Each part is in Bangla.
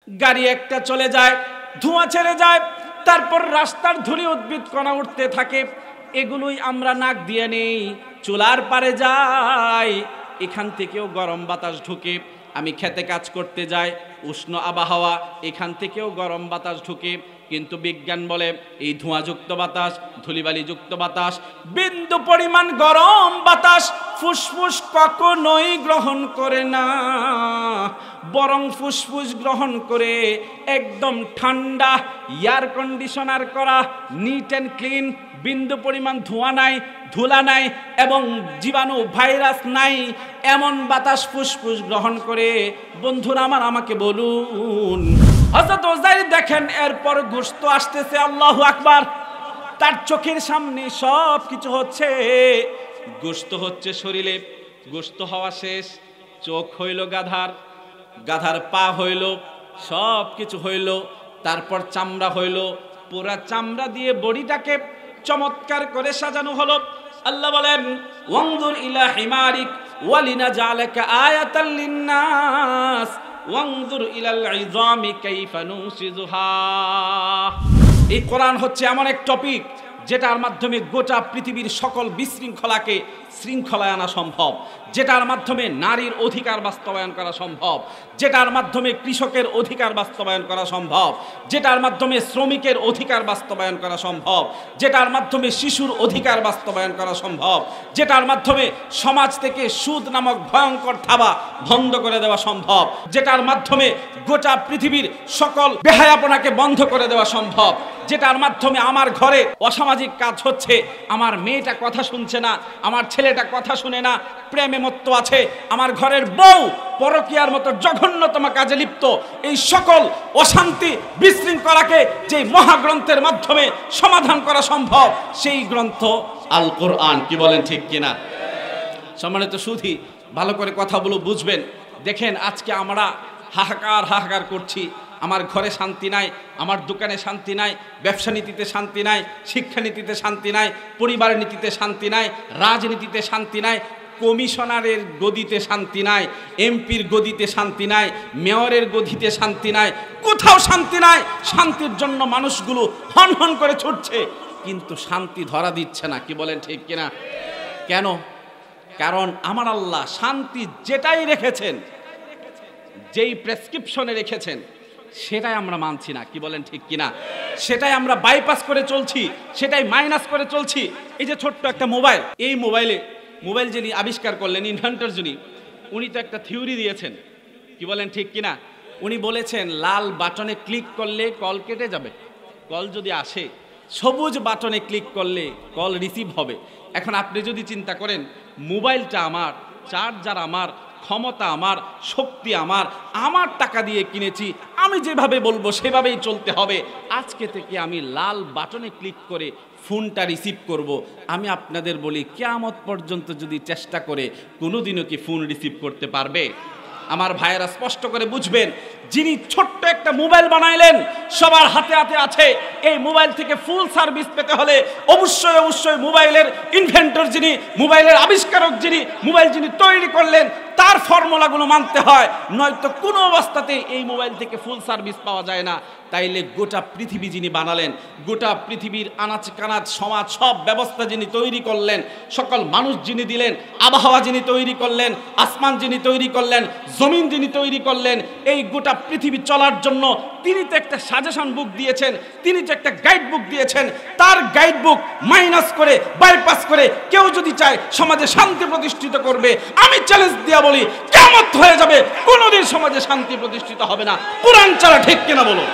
গাড়ি একটা চলে যায়, ধোঁয়া ছেড়ে যায়, তারপর রাস্তার ধুলি উদ্ভিদ কণা উঠতে থাকে, এগুলোই আমরা নাক দিয়ে নেই, চুলার পারে যাই, এখান থেকেও গরম বাতাস ঢুকে। আমি খেতে কাজ করতে যাই, উষ্ণ আবহাওয়া, এখান থেকেও গরম বাতাস ঢুকে। কিন্তু বিজ্ঞান বলে এই ধোঁয়াযুক্ত বাতাস, ধূলিবালিযুক্ত বাতাস, বিন্দু পরিমাণ গরম বাতাস ফুসফুস কখনোই গ্রহণ করে না, বরং ফুসফুস গ্রহণ করে একদম ঠান্ডা, এয়ার কন্ডিশনার করা, নিট অ্যান্ড ক্লিন, বিন্দু পরিমাণ ধোঁয়া নাই, ধুলা নাই এবং জীবাণু ভাইরাস নাই, এমন বাতাস ফুসফুস গ্রহণ করে। বন্ধুরা আমার, আমাকে বলুন, হযরত উযাইর দেখেন এরপর গোশত আসতেছে, আল্লাহু আকবার, তার চোখের সামনে সব কিছু হচ্ছে, গোশত হচ্ছে শরীরে, গোশত হওয়া শেষ, চোখ হইল গাধার, গাধার পা হইল, সব কিছু হইল, তারপর চামড়া হইল, পুরা চামড়া দিয়ে বডিটাকে চমৎকার করে সাজানো হলো। আল্লাহ বলেন, ওয়ানজুর ইলা হিমারিক ওয়ালিনাজালাকা আয়াতাল লিন্নাস ওয়ানজুর ইলাল ইযামি কাইফা নুশিজুহা। এই কোরআন হচ্ছে এমন এক টপিক যেটার মাধ্যমে গোটা পৃথিবীর সকল বিশৃঙ্খলাকে শৃঙ্খলায় আনা সম্ভব, যেটার মাধ্যমে নারীর অধিকার বাস্তবায়ন করা সম্ভব, যেটার মাধ্যমে কৃষকের অধিকার বাস্তবায়ন করা সম্ভব, যেটার মাধ্যমে শ্রমিকের অধিকার বাস্তবায়ন করা সম্ভব, যেটার মাধ্যমে শিশুর অধিকার বাস্তবায়ন করা সম্ভব, যেটার মাধ্যমে সমাজ থেকে সুদ নামক ভয়ঙ্কর থাবা বন্ধ করে দেওয়া সম্ভব, যেটার মাধ্যমে গোটা পৃথিবীর সকল বেহায়াপনাকে বন্ধ করে দেওয়া সম্ভব, যেটার মাধ্যমে আমার ঘরে অসামাজিক কাজ হচ্ছে, আমার মেয়েটা কথা শুনছে না, আমার ছেলেটা কথা শুনে না, প্রেমে মত্ত আছে, আমার ঘরের বউ পরকীয়ার মতো জঘন্যতম কাজে লিপ্ত, এই সকল অশান্তি বিশৃঙ্খলাকে যে মহাগ্রন্থের মাধ্যমে সমাধান করা সম্ভব, সেই গ্রন্থ আল কোরআন। কি বলেন, ঠিক কিনা? সম্মানিত সুধী, ভালো করে কথাগুলো বুঝবেন। দেখেন, আজকে আমরা হাহাকার করছি, আমার ঘরে শান্তি নাই, আমার দোকানে শান্তি নাই, ব্যবসা নীতিতে শান্তি নাই, শিক্ষানীতিতে শান্তি নাই, পরিবার নীতিতে শান্তি নাই, রাজনীতিতে শান্তি নাই, কমিশনারের গদিতে শান্তি নাই, এমপির গদিতে শান্তি নাই, মেয়রের গদিতে শান্তি নাই, কোথাও শান্তি নাই। শান্তির জন্য মানুষগুলো হন করে ছুটছে, কিন্তু শান্তি ধরা দিচ্ছে না। কি বলেন, ঠিক কিনা? কেন? কারণ আমার আল্লাহ শান্তি যেটাই রেখেছেন, যেই প্রেসক্রিপশনে রেখেছেন, সেটাই আমরা মানছি না। কি বলেন, ঠিক কিনা? সেটাই আমরা বাইপাস করে চলছি, সেটাই মাইনাস করে চলছি। এই যে ছোট্ট একটা মোবাইল, এই মোবাইল যিনি আবিষ্কার করলেন, ইনভেন্টর যিনি, উনি তো একটা থিওরি দিয়েছেন। কি বলেন, ঠিক কিনা? উনি বলেছেন লাল বাটনে ক্লিক করলে কল কেটে যাবে, কল যদি আসে সবুজ বাটনে ক্লিক করলে কল রিসিভ হবে। এখন আপনি যদি চিন্তা করেন, মোবাইলটা আমার, চার্জার আমার, ক্ষমতা আমার, শক্তি আমার টাকা দিয়ে কিনেছি, আমি যেভাবে বলবো সেভাবেই চলতে হবে। আজকে থেকে আমি লাল বাটনে ক্লিক করে ফোনটা রিসিভ করব। আমি আপনাদের বলি, কিয়ামত পর্যন্ত যদি চেষ্টা করে, কোনোদিনও কি ফোন রিসিভ করতে পারবে? আমার ভাইয়েরা স্পষ্ট করে বুঝবেন, যিনি ছোট্ট একটা মোবাইল বানাইলেন, সবার হাতে হাতে আছে। এই মোবাইল থেকে ফুল সার্ভিস পেতে হলে অবশ্যই মোবাইলের ইনভেন্টর যিনি, মোবাইলের আবিষ্কারক যিনি, মোবাইল যিনি তৈরি করলেন, তার ফর্মুলাগুলো মানতে হয়, নয়তো কোনো অবস্থাতেই এই মোবাইল থেকে ফুল সার্ভিস পাওয়া যায় না। তাইলে গোটা পৃথিবী যিনি বানালেন, গোটা পৃথিবীর আনাচ কানাচ সমাজ সব ব্যবস্থা যিনি তৈরি করলেন, সকল মানুষ যিনি দিলেন, আবহাওয়া যিনি তৈরি করলেন, আসমান যিনি তৈরি করলেন, জমিন যিনি তৈরি করলেন, এই গোটা পৃথিবী চলার জন্য তিনি তো একটা সাজেশন বুক দিয়েছেন, তিনি তো একটা গাইড বুক দিয়েছেন। তার গাইড বুক মাইনাস করে, বাইপাস করে কেউ যদি চায় সমাজে শান্তি প্রতিষ্ঠিত করবে, আমি চ্যালেঞ্জ দিয়া বলি, কিয়ামত হয়ে যাবে, কোনোদিন সমাজে শান্তি প্রতিষ্ঠিত হবে না, কোরআন ছাড়া। ঠিক কিনা বলো?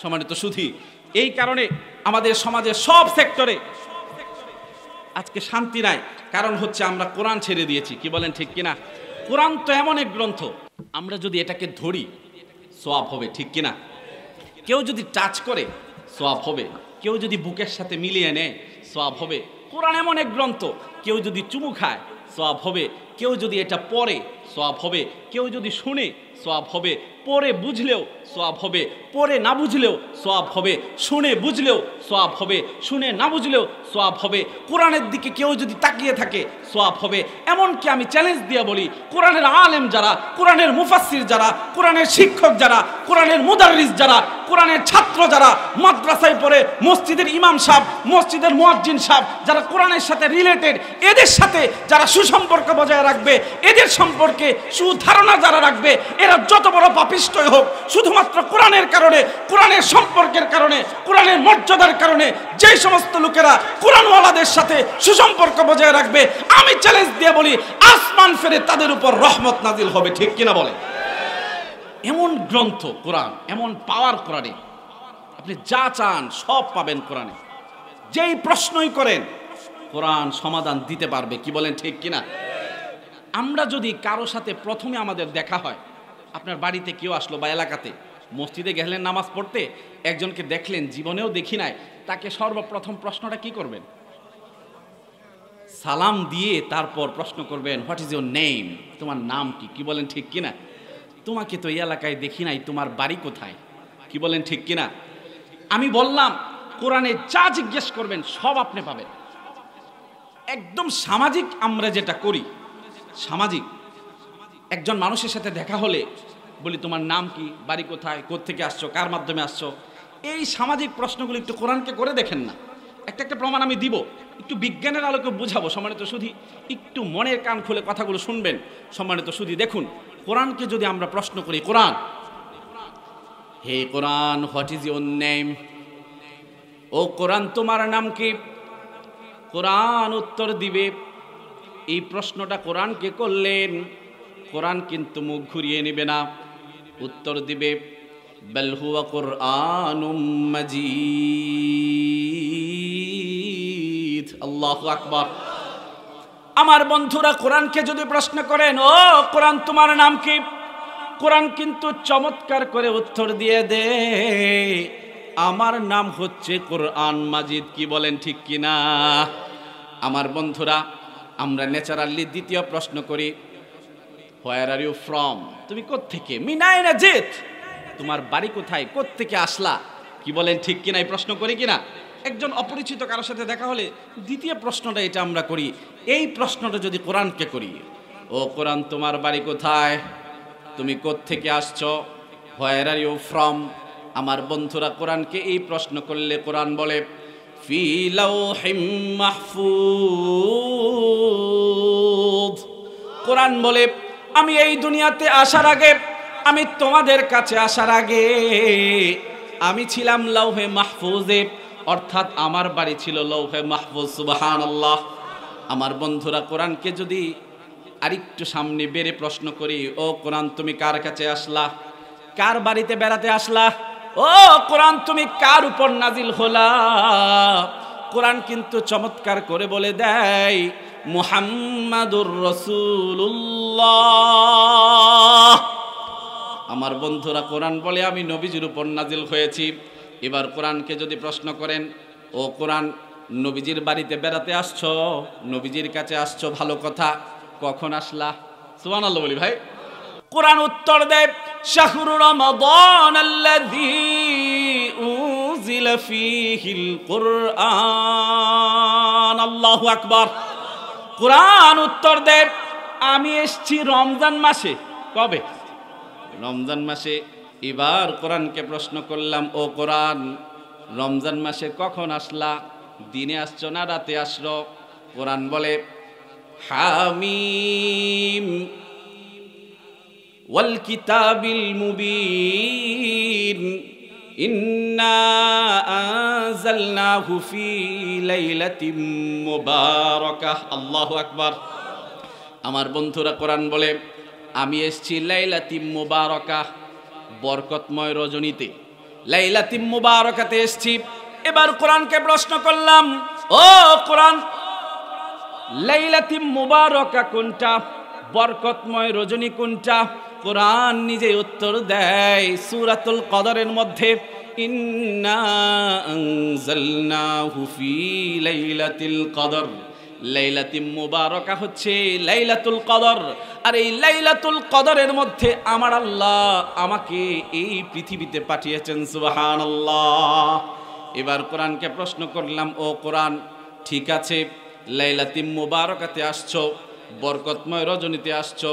সম্মানিত সুধী, এই কারণে আমাদের সমাজের সব সেক্টরে আজকে শান্তি নাই, কারণ হচ্ছে আমরা কোরআন ছেড়ে দিয়েছি। কি বলেন, ঠিক কিনা? কোরআন তো এমন এক গ্রন্থ, আমরা যদি এটাকে ধরি সওয়াব হবে। ঠিক কিনা? কেউ যদি টাচ করে সওয়াব হবে, কেউ যদি বুকের সাথে মিলিয়ে নেয় সওয়াব হবে। কোরআন এমন এক গ্রন্থ, কেউ যদি চুমু খায় সওয়াব হবে, কেউ যদি এটা পড়ে সওয়াব হবে, কেউ যদি শুনে সওয়াব হবে, পড়ে বুঝলেও সওয়াব হবে, পড়ে না বুঝলেও সওয়াব হবে, শুনে বুঝলেও সওয়াব হবে, শুনে না বুঝলেও সওয়াব হবে। কোরআনের দিকে কেউ যদি তাকিয়ে থাকে সওয়াব হবে। এমনকি আমি চ্যালেঞ্জ দিয়ে বলি, কোরআনের আলেম যারা, কোরআনের মুফাসসির যারা, কোরআনের শিক্ষক যারা, কোরআনের মুদাররিস যারা, কোরআনের ছাত্র যারা, মাদ্রাসায় পড়ে, মসজিদের ইমাম সাহেব, মসজিদের মুয়াজ্জিন সাহেব যারা কোরআনের সাথে রিলেটেড, এদের সাথে যারা সুসম্পর্ক বজায় রাখবে, এদের সম্পর্কে সুধারণা যারা রাখবে, এরা যত বড় পাপিষ্টই হোক, শুধুমাত্র কোরআনের কারণে, কোরআনের সম্পর্কের কারণে, কোরআনের মর্যাদার কারণে যেই সমস্ত লোকেরা কোরআনওয়ালাদের সাথে সুসম্পর্ক বজায় রাখবে, আমি চ্যালেঞ্জ দিয়ে বলি আসমান ফেরে তাদের উপর রহমত নাজিল হবে। ঠিক কিনা বলে? এমন গ্রন্থ কোরআন, এমন পাওয়ার কোরআনে, আপনি যা চান সব পাবেন কোরআনে। যেই প্রশ্নই করেন কোরআন সমাধান দিতে পারবে। কি বলেন ঠিক কিনা? আমরা যদি কারো সাথে প্রথমে আমাদের দেখা হয়, আপনার বাড়িতে কেউ আসলো বা এলাকাতে, মসজিদে গেলেন নামাজ পড়তে, একজনকে দেখলেন, জীবনেও দেখি নাই, তাকে সর্বপ্রথম প্রশ্নটা কি করবেন? সালাম দিয়ে তারপর প্রশ্ন করবেন, হোয়াট ইজ ইউর নেম? তোমার নাম কি? কি বলেন ঠিক কিনা? তোমাকে তো এই এলাকায় দেখি নাই, তোমার বাড়ি কোথায়? কি বলেন ঠিক কিনা? আমি বললাম কোরআনে যা জিজ্ঞেস করবেন সব আপনি পাবেন। একদম সামাজিক আমরা যেটা করি, সামাজিক একজন মানুষের সাথে দেখা হলে বলি তোমার নাম কি, বাড়ি কোথায়, কোত্থেকে আসছো, কার মাধ্যমে আসছো, এই সামাজিক প্রশ্নগুলো একটু কোরআনকে করে দেখেন না। একটা প্রমাণ আমি দিব, একটু বিজ্ঞানের আলোকে বুঝাবো। সম্মানিত সুধী, একটু মনের কান খুলে কথাগুলো শুনবেন। সম্মানিত সুধী, দেখুন কোরআনকে যদি আমরা প্রশ্ন করি, কোরআন, হে কোরআন, হোয়াট ইজ ইউর নেম? ও কোরআন, তোমার নাম কি? কোরআন উত্তর দিবে। এই প্রশ্নটা কোরআনকে করলেন, কোরআন কিন্তু মুখ ঘুরিয়ে নেবে না, উত্তর দিবে বাল হুয়া কুরআনুম মাজিদ। আল্লাহু আকবার। আমার বন্ধুরা, কোরআনকে যদি প্রশ্ন করেন, ও কোরআন তোমার নাম কি, কোরআন কিন্তু চমৎকার করে উত্তর দিয়ে দে, আমার নাম হচ্ছে কোরআন মাজিদ। কি বলেন ঠিক কিনা? আমার বন্ধুরা, আমরা ন্যাচারালি দ্বিতীয় প্রশ্ন করি, হোয়ার আর ইউ ফ্রম? তুমি কোত্থেকে? মিনাইনা জিত, তোমার বাড়ি কোথায়, কোত্থেকে আসলা? কি বলেন ঠিক কিনা? এই প্রশ্ন করি কিনা? একজন অপরিচিত কারোর সাথে দেখা হলে দ্বিতীয় প্রশ্নটা এটা আমরা করি। এই প্রশ্নটা যদি কোরআনকে করি, ও কোরআন তোমার বাড়ি কোথায়, তুমি কোত্থেকে আসছো, হোয়ার আর ইউ ফ্রম? আমার বন্ধুরা, কোরআনকে এই প্রশ্ন করলে কোরআন বলে ফি লাউহিম মাহফুজ। কোরআন বলে আমি এই দুনিয়াতে আসার আগে, আমি তোমাদের কাছে আসার আগে আমি ছিলাম লৌহে মাহফুজে, অর্থাৎ আমার বাড়ি ছিল লৌহে মাহফুজ। সুবহানাল্লাহ। আমার বন্ধুরা, কোরআনকে যদি আরেকটু সামনে বেড়ে প্রশ্ন করি, ও কোরআন তুমি কার কাছে আসলা, কার বাড়িতে বেড়াতে আসলা, ও কোরআন তুমি কার উপর নাজিল হলা, কোরআন কিন্তু চমৎকার করে বলে দেয় মুহাম্মাদুর রাসূলুল্লাহ। আমার বন্ধুরা, কোরআন বলে আমি নবীজির উপর নাজিল হয়েছি। এবার কোরআনকে যদি প্রশ্ন করেন, ও কোরআন নবীজির বাড়িতে বেড়াতে আসছো, নবীজির কাছে আসছো, ভালো কথা, কখন আসলা? সুবহানাল্লাহ বলি ভাই। কোরআন উত্তর দেয় শাহরু রমাদান আল্লাযী উনজিলা ফীহিল কুরআন। আল্লাহু আকবার। কোরআন উত্তর দেয় আমি এসেছি রমজান মাসে। কবে? রমজান মাসে। এবার কোরআনকে প্রশ্ন করলাম, ও কোরআন রমজান মাসে কখন আসলা, দিনে আসছো না রাতে আসলো? কোরআন বলে হামিম ওয়াল কিতাবিল মুবিন ইন্না আনজালনাহু ফি লাইলাতিন মুবারাকাহ। আল্লাহু আকবার। আমার বন্ধুরা, কোরআন বলে আমি এসেছি লাইলাতিন মুবারাকাহ, বরকতময় রজনীতে, লাইলাতিন মুবারাকাতে এসেছি। এবার কোরআনকে প্রশ্ন করলাম, ও কোরআন লাইলাতিন মুবারাকা কোনটা, বরকতময় রজনী কোনটা? কোরআন নিজে উত্তর দেয় সূরাতুল কদরের মধ্যে, ইন্না আনজালনাহু ফি লাইলাতিল কদর লাইলাতুল মুবারাকা হচ্ছে লাইলাতুল কদর। আর এই লাইলাতুল কদরের মধ্যে আমার আল্লাহ আমাকে এই পৃথিবীতে পাঠিয়েছেন, সুবহানাল্লাহ। এবার কোরআনকে প্রশ্ন করলাম, ও কোরআন, ঠিক আছে লাইলাতুল মুবারাকাতে আসছো, বরকতময় রজনীতে আসছো,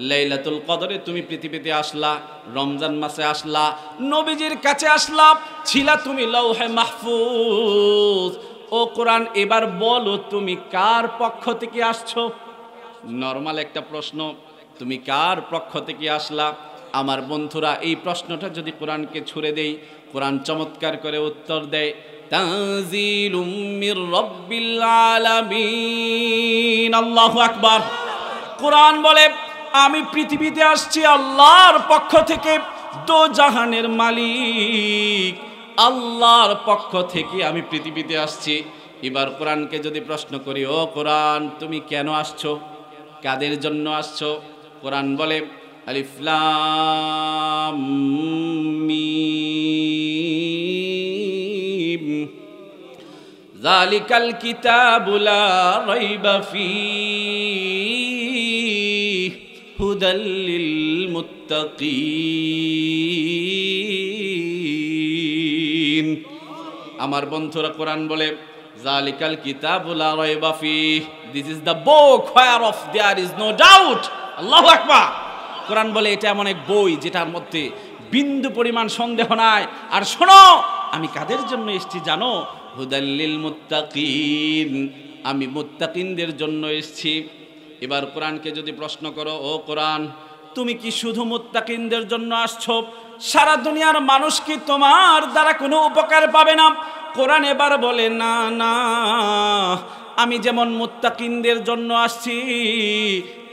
লাইলাতুল কদরে তুমি পৃথিবীতে আসলা, রমজান মাসে আসলা, নবীজির কাছে আসলা, ছিলা তুমি লৌহে মাহফুজ। ও কোরআন, এবার বলো তুমি কার পক্ষ থেকে আসছো? নরমাল একটা প্রশ্ন, তুমি কার পক্ষ থেকে আসলা? আমার বন্ধুরা, এই প্রশ্নটা যদি কোরআনকে ছুড়ে দেই, কোরআন চমৎকার করে উত্তর দেয়, তানজিলুম মির রাব্বিল আলামিন। আল্লাহু আকবার। কোরআন বলে আমি পৃথিবীতে আসছি আল্লাহর পক্ষ থেকে, দো জাহানের মালিক আল্লাহর পক্ষ থেকে আমি পৃথিবীতে আসছি। এবার কোরআনকে যদি প্রশ্ন করি, ও কোরআন তুমি কেন আসছো, কাদের জন্য আসছো? কোরআন বলে আলিফ লাম মিম যালিকাল কিতাবু লা রাইবা ফীহি হুদাল লিল মুত্তাকিন। আমার বন্ধুরা, কোরআন বলে যালিকাল কিতাবু লা রাইবা ফীহি, this is the book where of there is no doubt. আল্লাহু আকবার। কোরআন বলে এটা এমন এক বই যেটার মধ্যে বিন্দু পরিমাণ সন্দেহ নাই। আর শোনো, আমি কাদের জন্য এসেছি জানো? হুদাল লিল মুত্তাকিন, আমি মুত্তাকিনদের জন্য এসেছি। এবার কোরআনকে যদি প্রশ্ন করো, ও কোরআন তুমি কি শুধু মুত্তাকিনদের জন্য আসছো? সারা দুনিয়ার মানুষ কি তোমার দ্বারা কোনো উপকার পাবে না? কোরআন এবার বলে না না, আমি যেমন মুত্তাকিনদের জন্য আসছি,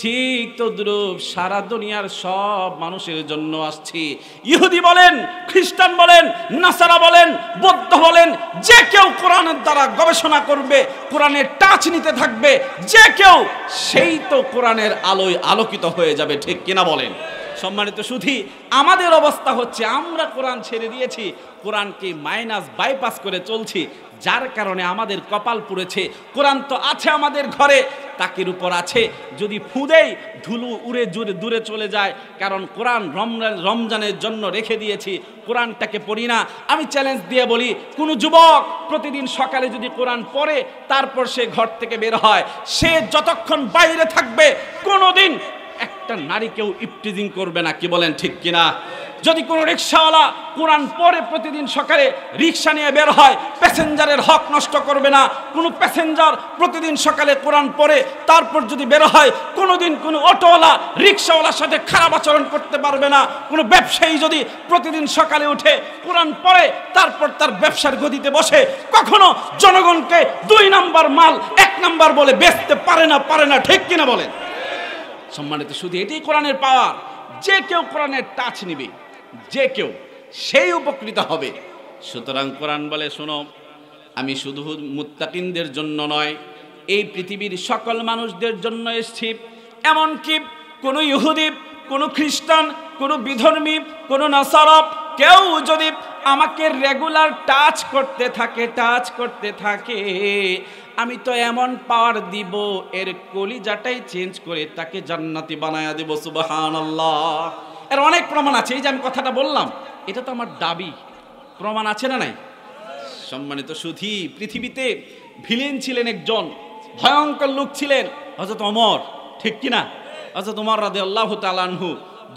ঠিক তদ্রূপ সারা দুনিয়ার সব মানুষের জন্য আসছি। ইহুদি বলেন, খ্রিস্টান বলেন, নাসারা বলেন, বৌদ্ধ বলেন, যে কেউ কোরআনের দ্বারা গবেষণা করবে, কোরআনের টাচ নিতে থাকবে, যে কেউ, সেই তো কোরআনের আলোয় আলোকিত হয়ে যাবে। ঠিক কিনা বলেন? সম্মানিত সুধী, আমাদের অবস্থা হচ্ছে আমরা কোরআন ছেড়ে দিয়েছি, কোরআনকে মাইনাস বাইপাস করে চলছি, যার কারণে আমাদের কপাল পুড়েছে। কোরআন তো আছে আমাদের ঘরে, তাকের উপর আছে, যদি ফুদেই ধুলো উড়ে দূরে চলে যায়, কারণ কোরআন রমজানের জন্য রেখে দিয়েছি, কোরআনটাকে পড়ি না। আমি চ্যালেঞ্জ দিয়ে বলি, কোনো যুবক প্রতিদিন সকালে যদি কোরআন পড়ে তারপর সে ঘর থেকে বের হয়, সে যতক্ষণ বাইরে থাকবে কোনোদিন একটা নারীকেও ইফটিজিং করবে না। কি বলেন ঠিক কিনা? যদি কোনো রিক্সাওয়ালা কোরআন পড়ে প্রতিদিন সকালে রিক্সা নিয়ে বের হয়, প্যাসেঞ্জারের হক নষ্ট করবে না। কোনো প্যাসেঞ্জার প্রতিদিন সকালে কোরআন পড়ে তারপর যদি বের হয়, কোনোদিন কোনো অটোওয়ালা রিক্সাওয়ালার সাথে খারাপ আচরণ করতে পারবে না। কোনো ব্যবসায়ী যদি প্রতিদিন সকালে উঠে কোরআন পড়ে তারপর তার ব্যবসার গদিতে বসে, কখনো জনগণকে 2 নাম্বার মাল 1 নাম্বার বলে বেচতে পারে না। ঠিক কিনা বলেন? সম্মানিত শুধু এটাই কোরআনের পাওয়ার। যে কেউ কোরআনের টাচ নিবে, যে কেউ, সেই উপকৃত হবে। সুতরাং কোরআন বলে, শোনো, আমি শুধু মুত্তাকিনদের জন্য নয়, এই পৃথিবীর সকল মানুষদের জন্য এসেছি। এমনকি কোনো ইহুদি, কোনো খ্রিস্টান, কোনো বিধর্মী, কোনো নাসারা, কেউ যদি আমাকে রেগুলার টাচ করতে থাকে, আমি তো এমন পাওয়ার দিব, এর কলিজাটাই চেঞ্জ করে তাকে জান্নাতি বানায়া দেব। সুবহানাল্লাহ। এর অনেক প্রমাণ আছে। এই যে আমি কথাটা বললাম, এটা তো আমার দাবি, প্রমাণ আছে না নাই? সম্মানিত সুধী, পৃথিবীতে ভিলেন ছিলেন একজন, ভয়ঙ্কর লোক ছিলেন হযরত ওমর। ঠিক কিনা? হযরত ওমর রাদিয়াল্লাহু তাআলা আনহু,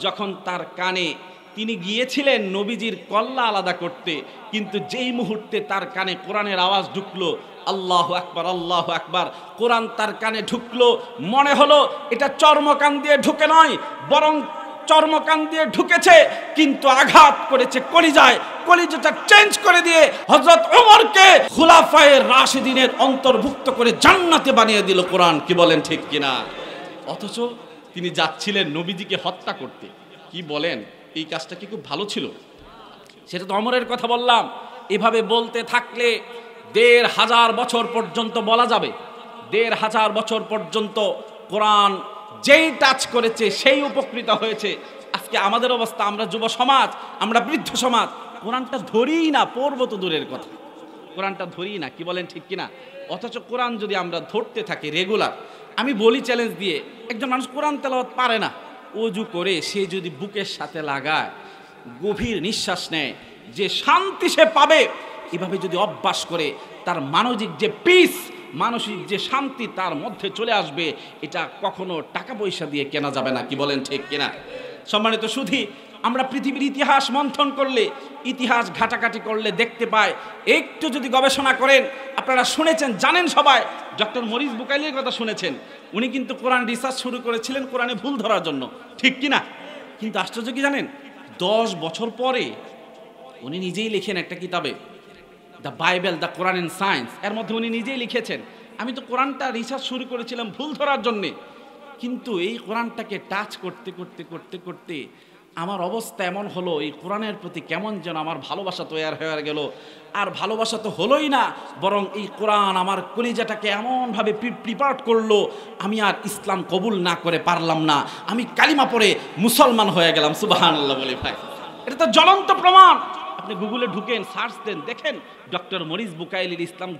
যখন তার কানে, তিনি গিয়েছিলেন নবীজির কল্লা আলাদা করতে, কিন্তু যেই মুহূর্তে তার কানে কোরআনের আওয়াজ ঢুকলো, আল্লাহু আকবার, আল্লাহু আকবার, কোরআন তার কানে ঢুকলো, মনে হলো এটা চর্মকান দিয়ে ঢুকে নয়, বরং চর্মকান দিয়ে ঢুকেছে, কিন্তু আঘাত করেছে কলিজায়। কলিজাটা চেঞ্জ করে দিয়ে হযরত ওমরকে খুলাফায়ে রাশিদিনের অন্তর্ভুক্ত করে জান্নাতে বানিয়ে দিল কোরআন। কি বলেন ঠিক কিনা? অথচ তিনি যাচ্ছিলেন নবীজিকে হত্যা করতে। কি বলেন? এই কাজটা কি খুব ভালো ছিল? সেটা তো ওমরের কথা বললাম। এভাবে বলতে থাকলে 1500 বছর পর্যন্ত বলা যাবে। 1500 বছর পর্যন্ত কোরআন যেই টাচ করেছে সেই উপকৃত হয়েছে। আজকে আমাদের অবস্থা, আমরা যুব সমাজ, আমরা বৃদ্ধ সমাজ, কোরআনটা ধরিই না, পড়বো তো দূরের কথা, কোরআনটা ধরিই না। কি বলেন ঠিক কিনা? অথচ কোরআন যদি আমরা ধরতে থাকি রেগুলার, আমি বলি চ্যালেঞ্জ দিয়ে, একজন মানুষ কোরআন তেলাওয়াত পারে না, ওযু করে সে যদি বুকের সাথে লাগায়, গভীর নিঃশ্বাস নেয়, যে শান্তি সে পাবে, এভাবে যদি অভ্যাস করে, তার মানসিক যে পিস, মানসিক যে শান্তি তার মধ্যে চলে আসবে, এটা কখনো টাকা পয়সা দিয়ে কেনা যাবে না। কি বলেন ঠিক কিনা? সম্মানিত সুধী, আমরা পৃথিবীর ইতিহাস মন্থন করলে, ইতিহাস ঘাটাঘাটি করলে দেখতে পাই, একটু যদি গবেষণা করেন, আপনারা শুনেছেন, জানেন সবাই, ডক্টর মরিস বুকাইলির কথা শুনেছেন। উনি কিন্তু কোরআন রিসার্চ শুরু করেছিলেন কোরআনে ভুল ধরার জন্য, ঠিক কিনা? কিন্তু আশ্চর্য কি জানেন, 10 বছর পরে উনি নিজেই লিখেন একটা কিতাবে, the Bible, the Quran in science, এর মধ্যে উনি নিজেই লিখেছেন, আমি তো কোরআনটা রিসার্চ শুরু করেছিলাম ভুল ধরার জন্যে, কিন্তু এই কোরআনটাকে টাচ করতে করতে করতে করতে আমার অবস্থা এমন হলো, এই কোরআনের প্রতি কেমন যেন আমার ভালোবাসা তৈরি হয়ে গেল। আর ভালোবাসা তো হলোই না, বরং এই কোরআন আমার কলিজাটাকে এমনভাবে প্রিপার্ট করলো, আমি আর ইসলাম কবুল না করে পারলাম না, আমি কালিমা পড়ে মুসলমান হয়ে গেলাম। সুবহানাল্লাহ বলি ভাই, এটা তো জ্বলন্ত প্রমাণ। আপনি গুগলে ঢুকেন, সার্চ দেন, দেখেন ডক্টর মরিস বুকাইলির ইসলাম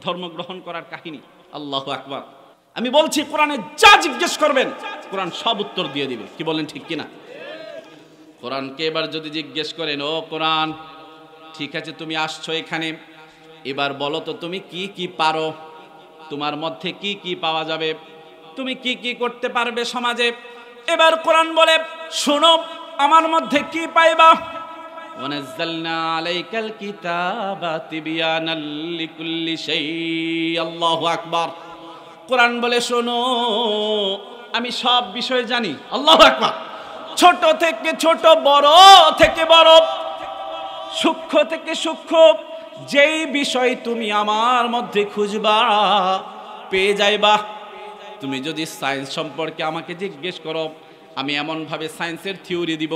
ধর্ম গ্রহণ করার কাহিনী। আল্লাহু আকবার। আমি বলছি, কোরআনে যা জিজ্ঞেস করবেন কোরআন সব উত্তর দিয়ে দিবে। কি বলেন ঠিক কিনা? কোরআনকে এবার যদি জিজ্ঞেস করেন, ও কোরআন, ঠিক আছে তুমি আসছো এখানে, এবার বলো তো তুমি কি কি পারো, তোমার মধ্যে কি কি পাওয়া যাবে, তুমি কি কি করতে পারবে সমাজে। এবার কোরআন বলে, শোনো আমার মধ্যে কি পাইবা। ওয়ানাজ্জালনা আলাইকাল কিতাবা তিবয়ানাল লিকুল্লি শাই। আল্লাহু আকবার। কোরআন বলে, শোনো আমি সব বিষয় জানি। আল্লাহু আকবার। ছোট থেকে ছোট, বড় থেকে বড়, সূক্ষ্ম থেকে সূক্ষ্ম, যেই বিষয় তুমি আমার মধ্যে খুঁজবা পেয়ে যাইবা। তুমি যদি সায়েন্স সম্পর্কে আমাকে জিজ্ঞেস করো, আমি এমনভাবে সায়েন্সের থিওরি দিব,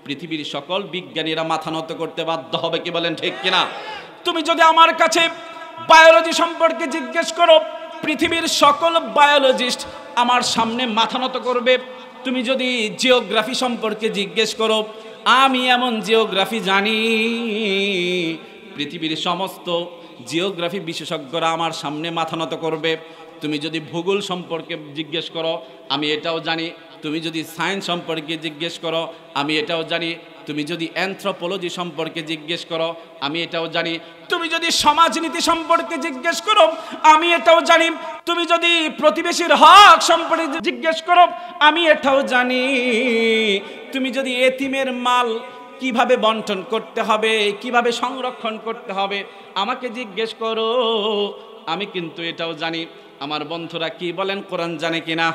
পৃথিবীর সকল বিজ্ঞানীরা মাথা নত করতে বাধ্য হবে। কি বলেন ঠিক কিনা? তুমি যদি আমার কাছে বায়োলজি সম্পর্কে জিজ্ঞেস করো, পৃথিবীর সকল বায়োলজিস্ট আমার সামনে মাথা নত করবে। তুমি যদি জিওগ্রাফি সম্পর্কে জিজ্ঞেস করো, আমি এমন জিওগ্রাফি জানি, পৃথিবীর সমস্ত জিওগ্রাফি বিশেষজ্ঞরা আমার সামনে মাথা নত করবে। তুমি যদি ভূগোল সম্পর্কে জিজ্ঞেস করো, আমি এটাও জানি। তুমি যদি সায়েন্স সম্পর্কে জিজ্ঞেস করো, আমি এটাও জানি। তুমি যদি অ্যানথ্রোপোলজি সম্পর্কে জিজ্ঞেস করো, আমি এটাও জানি। তুমি যদি সমাজনীতি সম্পর্কে জিজ্ঞেস করো, আমি এটাও জানি। তুমি যদি প্রতিবেশীর হক সম্পর্কে জিজ্ঞেস করো, আমি এটাও জানি। তুমি যদি এতিমের মাল কিভাবে বন্টন করতে হবে, কিভাবে সংরক্ষণ করতে হবে আমাকে জিজ্ঞেস করো, আমি কিন্তু এটাও জানি। আমার বন্ধুরা কি বলেন, কোরআন জানে কিনা?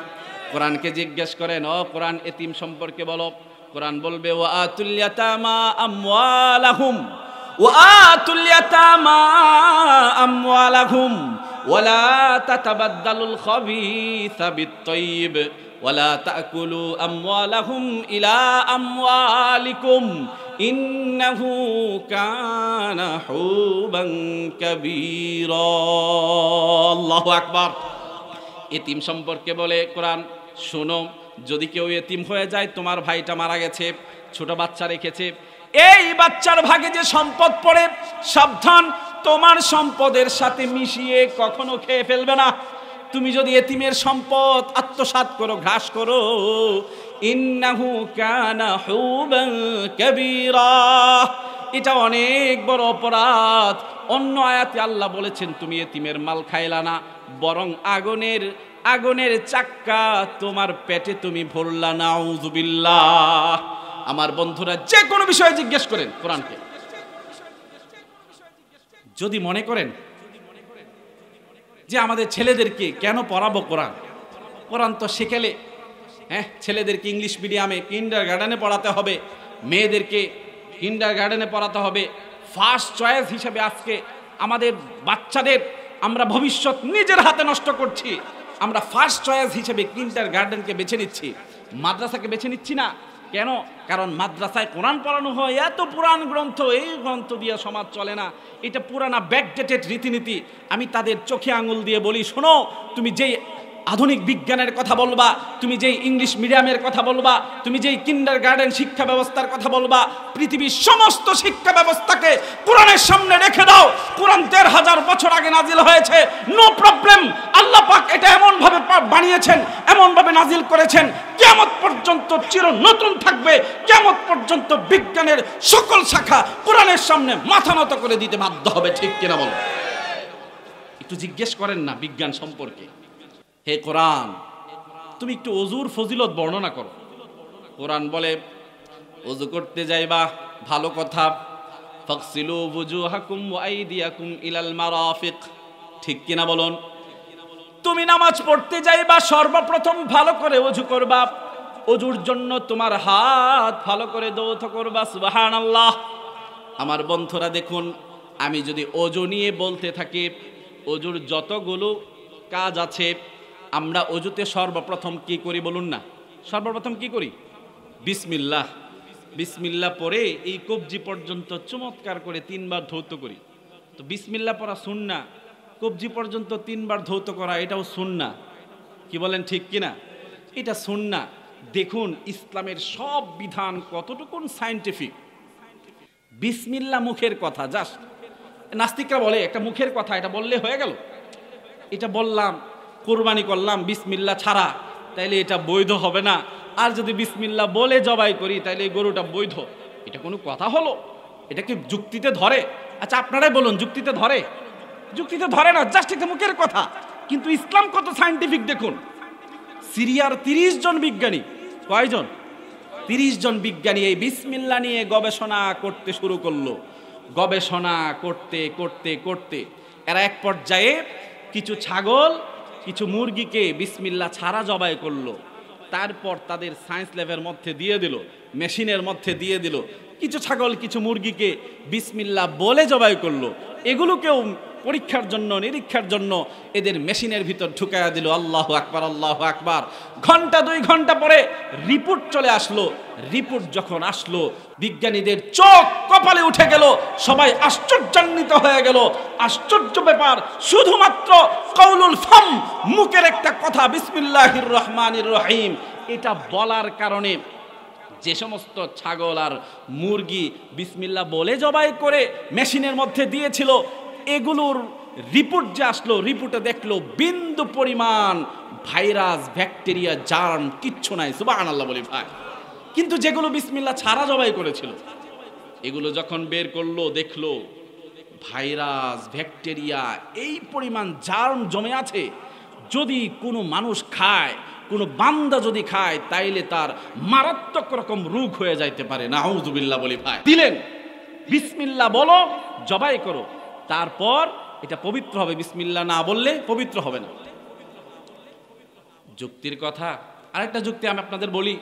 কোরআনকে জিজ্ঞেস করেন, ও কোরআন এতিম সম্পর্কে বলো। কোরআন বলবে, ওয়া আতুল ইয়াতামা আমওয়ালাহুম, ওয়া আতুল ইয়াতামা আমওয়ালাহুম ওয়ালা তাতাবাদদালুল খাবিসা বিত-তাইয়্যিব ওয়ালা তাকুলু আমওয়ালাহুম ইলা আমওয়ালিকুম ইন্নাহু কানা হুবান কাবীরা। আল্লাহু আকবার। এতিম সম্পর্কে বলে কোরআন, শোনো যদি কেউ এতিম হয়ে যায়, তোমার ভাইটা মারা গেছে, ছোট বাচ্চা রেখেছে, এই বাচ্চার ভাগে যে সম্পদ পড়ে, সাবধান, তোমার সম্পদের সাথে মিশিয়ে কখনো খেয়ে ফেলবে না। তুমি যদি এতিমের সম্পদ আত্মসাৎ করো, ঘাস করো, ইন্নাহু কানা হুবান কাবীরা, এটা অনেক বড় অপরাধ। অন্য আয়াতে আল্লাহ বলেছেন, তুমি এতিমের মাল খাইলা না, বরং আগুনের চাক্কা তোমার পেটে তুমি ভরলা। নাউযুবিল্লাহ। আমার বন্ধুরা যে কোনো বিষয়ে জিজ্ঞেস করেন কোরআনকে। যদি মনে করেন যে আমাদের ছেলেদেরকে কেন পড়াবো কোরআন, কোরআন তো শেখালে, ছেলেদেরকে ইংলিশ মিডিয়ামে কিন্ডারগার্টেনে পড়াতে হবে, মেয়েদেরকে কিন্ডারগার্টেনে পড়াতে হবে, ফার্স্ট চয়েস হিসেবে আজকে আমাদের বাচ্চাদের আমরা ভবিষ্যৎ নিজের হাতে নষ্ট করছি। আমরা ফার্স্ট চয়েস হিসেবে কিন্ডারগার্টেনকে বেছে নিচ্ছি, মাদ্রাসাকে বেছে নিচ্ছি না। কেন? কারণ মাদ্রাসায় কোরআন পড়ানো হয়, এত পুরাণ গ্রন্থ, এই গ্রন্থ দিয়ে সমাজ চলে না, এটা পুরানা ব্যাকডেটেড রীতিনীতি। আমি তাদের চোখে আঙুল দিয়ে বলি, শোনো, তুমি যেই আধুনিক বিজ্ঞানের কথা বলবা, তুমি যেই ইংলিশ মিডিয়ামের কথা বলবা, তুমি যেই কিন্ডারগার্টেন শিক্ষা ব্যবস্থার কথা বলবা, পৃথিবীর সমস্ত শিক্ষা ব্যবস্থাকে কোরআনের সামনে রেখে দাও। কোরআন ১৩,০০০ বছর আগে নাজিল হয়েছে, নো প্রবলেম। আল্লাহ পাক এটা এমন ভাবে বানিয়েছেন, এমন ভাবে নাজিল করেছেন, কিয়ামত পর্যন্ত চির নতুন থাকবে। কিয়ামত পর্যন্ত বিজ্ঞানের সকল শাখা কোরআনের সামনে মাথা নত করে দিতে বাধ্য হবে। ঠিক কিনা বলো? একটু জিজ্ঞেস করেন না বিজ্ঞান সম্পর্কে। হে কোরআন, তুমি একটু ওযুর ফজিলত বর্ণনা করো। কোরআন বলে ওযু করতে যাইবা, ভালো কথা, ফাগসিলু ওয়ুজুহাকুম ওয়া আইদিয়াকুম ইলাল মারাফিক। ঠিক কিনা বলুন? তুমি নামাজ পড়তে যাইবা, সর্বপ্রথম ভালো করে ওযু করবা। ওযুর জন্য তোমার হাত ভালো করে ধৌত করবা। সুবহানাল্লাহ। আমার বন্ধুরা দেখুন, আমি যদি ওযু নিয়ে বলতে থাকি, ওযুর যতগুলো কাজ আছে, আমরা ওযুতে সর্বপ্রথম কি করি বলুন না? সর্বপ্রথম কি করি? বিসমিল্লাহ। বিসমিল্লাহ পরে এই কবজি পর্যন্ত চমৎকার করে 3 বার ধৌত করি। তো বিসমিল্লাহ পড়া সুন্নাহ, কবজি পর্যন্ত 3 বার ধৌত করা এটাও সুন্নাহ। কি বলেন, ঠিক কিনা? এটা সুন্নাহ। দেখুন ইসলামের সব বিধান কতটুকুন সায়েন্টিফিক। বিসমিল্লাহ মুখের কথা, জাস্ট নাস্তিকরা বলে একটা মুখের কথা, এটা বললে হয়ে গেল। এটা বললাম, কুরবানি করলাম বিসমিল্লাহ ছাড়া, তাইলে এটা বৈধ হবে না। আর যদি বিসমিল্লাহ বলে জবাই করি তাইলে এই গরুটা বৈধ। এটা কোনো কথা হলো? এটা কি যুক্তিতে ধরে? আচ্ছা আপনারাই বলুন, যুক্তিতে ধরে? যুক্তিতে ধরে না, জাস্ট একটা মুখের কথা। কিন্তু ইসলাম কত সায়েন্টিফিক দেখুন। সিরিয়ার 30 জন বিজ্ঞানী, কয়জন? 30 জন বিজ্ঞানী এই বিসমিল্লাহ নিয়ে গবেষণা করতে শুরু করলো। গবেষণা করতে করতে করতে এরা এক পর্যায়ে কিছু ছাগল, কিছু মুরগিকে বিসমিল্লাহ ছাড়া জবাই করলো। তারপর তাদের সায়েন্স ল্যাবের মধ্যে দিয়ে দিল, মেশিনের মধ্যে দিয়ে দিল। কিছু ছাগল, কিছু মুরগিকে বিসমিল্লাহ বলে জবাই করলো। এগুলোকেও পরীক্ষার জন্য, নিরীক্ষার জন্য এদের মেশিনের ভিতর ঢুকায়া দিল। আল্লাহু আকবার, আল্লাহু আকবার। ঘন্টা 2 ঘন্টা পরে রিপোর্ট চলে আসলো। রিপোর্ট যখন আসলো, বিজ্ঞানীদের চোখ কপালে উঠে গেল, সবাই আশ্চর্যান্বিত হয়ে গেল। আশ্চর্য ব্যাপার, শুধুমাত্র কাউলুল ফাম, মুখের একটা কথা, বিসমিল্লাহির রহমানির রহিম, এটা বলার কারণে যে সমস্ত ছাগল আর মুরগি বিসমিল্লাহ বলে জবাই করে মেশিনের মধ্যে দিয়েছিল, এগুলোর রিপোর্ট যে আসলো, রিপোর্টে দেখলো বিন্দু পরিমাণ ভাইরাস, ব্যাকটেরিয়া, জার্ম কিচ্ছু নাই। সুবহানাল্লাহ বলি ভাই। কিন্তু যেগুলো বিসমিল্লাহ ছাড়া জবাই করেছিল, এগুলো যখন বের করলো, দেখলো ভাইরাস, ব্যাকটেরিয়া, এই পরিমাণ জার্ম জমে আছে। যদি কোনো মানুষ খায়, কোনো বান্দা যদি খায়, তাইলে তার মারাত্মক রকম রোগ হয়ে যাইতে পারে। নাউযুবিল্লাহ বলি ভাই। দিলেন বিসমিল্লাহ বলো, জবাই করো, তারপর এটা পবিত্র হবে। বিসমিল্লাহ না বললে পবিত্র হবে না। যুক্তির কথা। আরেকটা যুক্তি আমি আপনাদের বলি।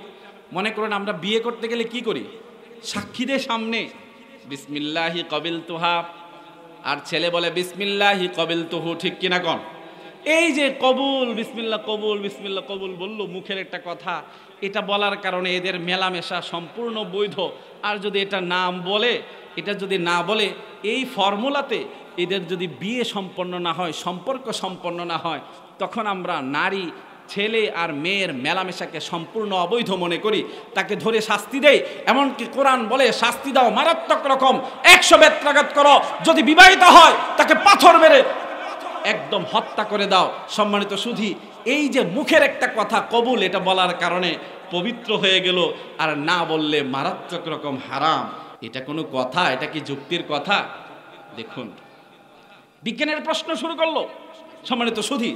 মনে করেন আমরা বিয়ে করতে গেলে কি করি? সাক্ষীদের সামনে বিসমিল্লাহি কবিলতুহা, আর ছেলে বলে বিসমিল্লাহি কবিলতুহু। ঠিক কিনা কোন? এই যে কবুল, বিসমিল্লাহ কবুল, বিসমিল্লাহ কবুল বললো, মুখের একটা কথা, এটা বলার কারণে এদের মেলামেশা সম্পূর্ণ বৈধ। আর যদি এটা নাম বলে, এটা যদি না বলে, এই ফর্মুলাতে এদের যদি বিয়ে সম্পন্ন না হয়, সম্পর্ক সম্পন্ন না হয়, তখন আমরা নারী, ছেলে আর মেয়ের মেলামেশাকে সম্পূর্ণ অবৈধ মনে করি, তাকে ধরে শাস্তি দেই। এমনকি কোরআন বলে শাস্তি দাও মারাত্মক রকম, 100 বেত্রাঘাত করো। যদি বিবাহিত হয় তাকে পাথর মেরে একদম হত্যা করে দাও। সম্মানিত সুধী, এই যে মুখের একটা কথা কবুল, এটা বলার কারণে পবিত্র হয়ে গেল, আর না বললে মারাত্মক রকম হারাম। এটা কোনো কথা? এটা কি যুক্তির কথা? দেখুন বিজ্ঞানের প্রশ্ন শুরু করলো। সম্মানিত সুধী,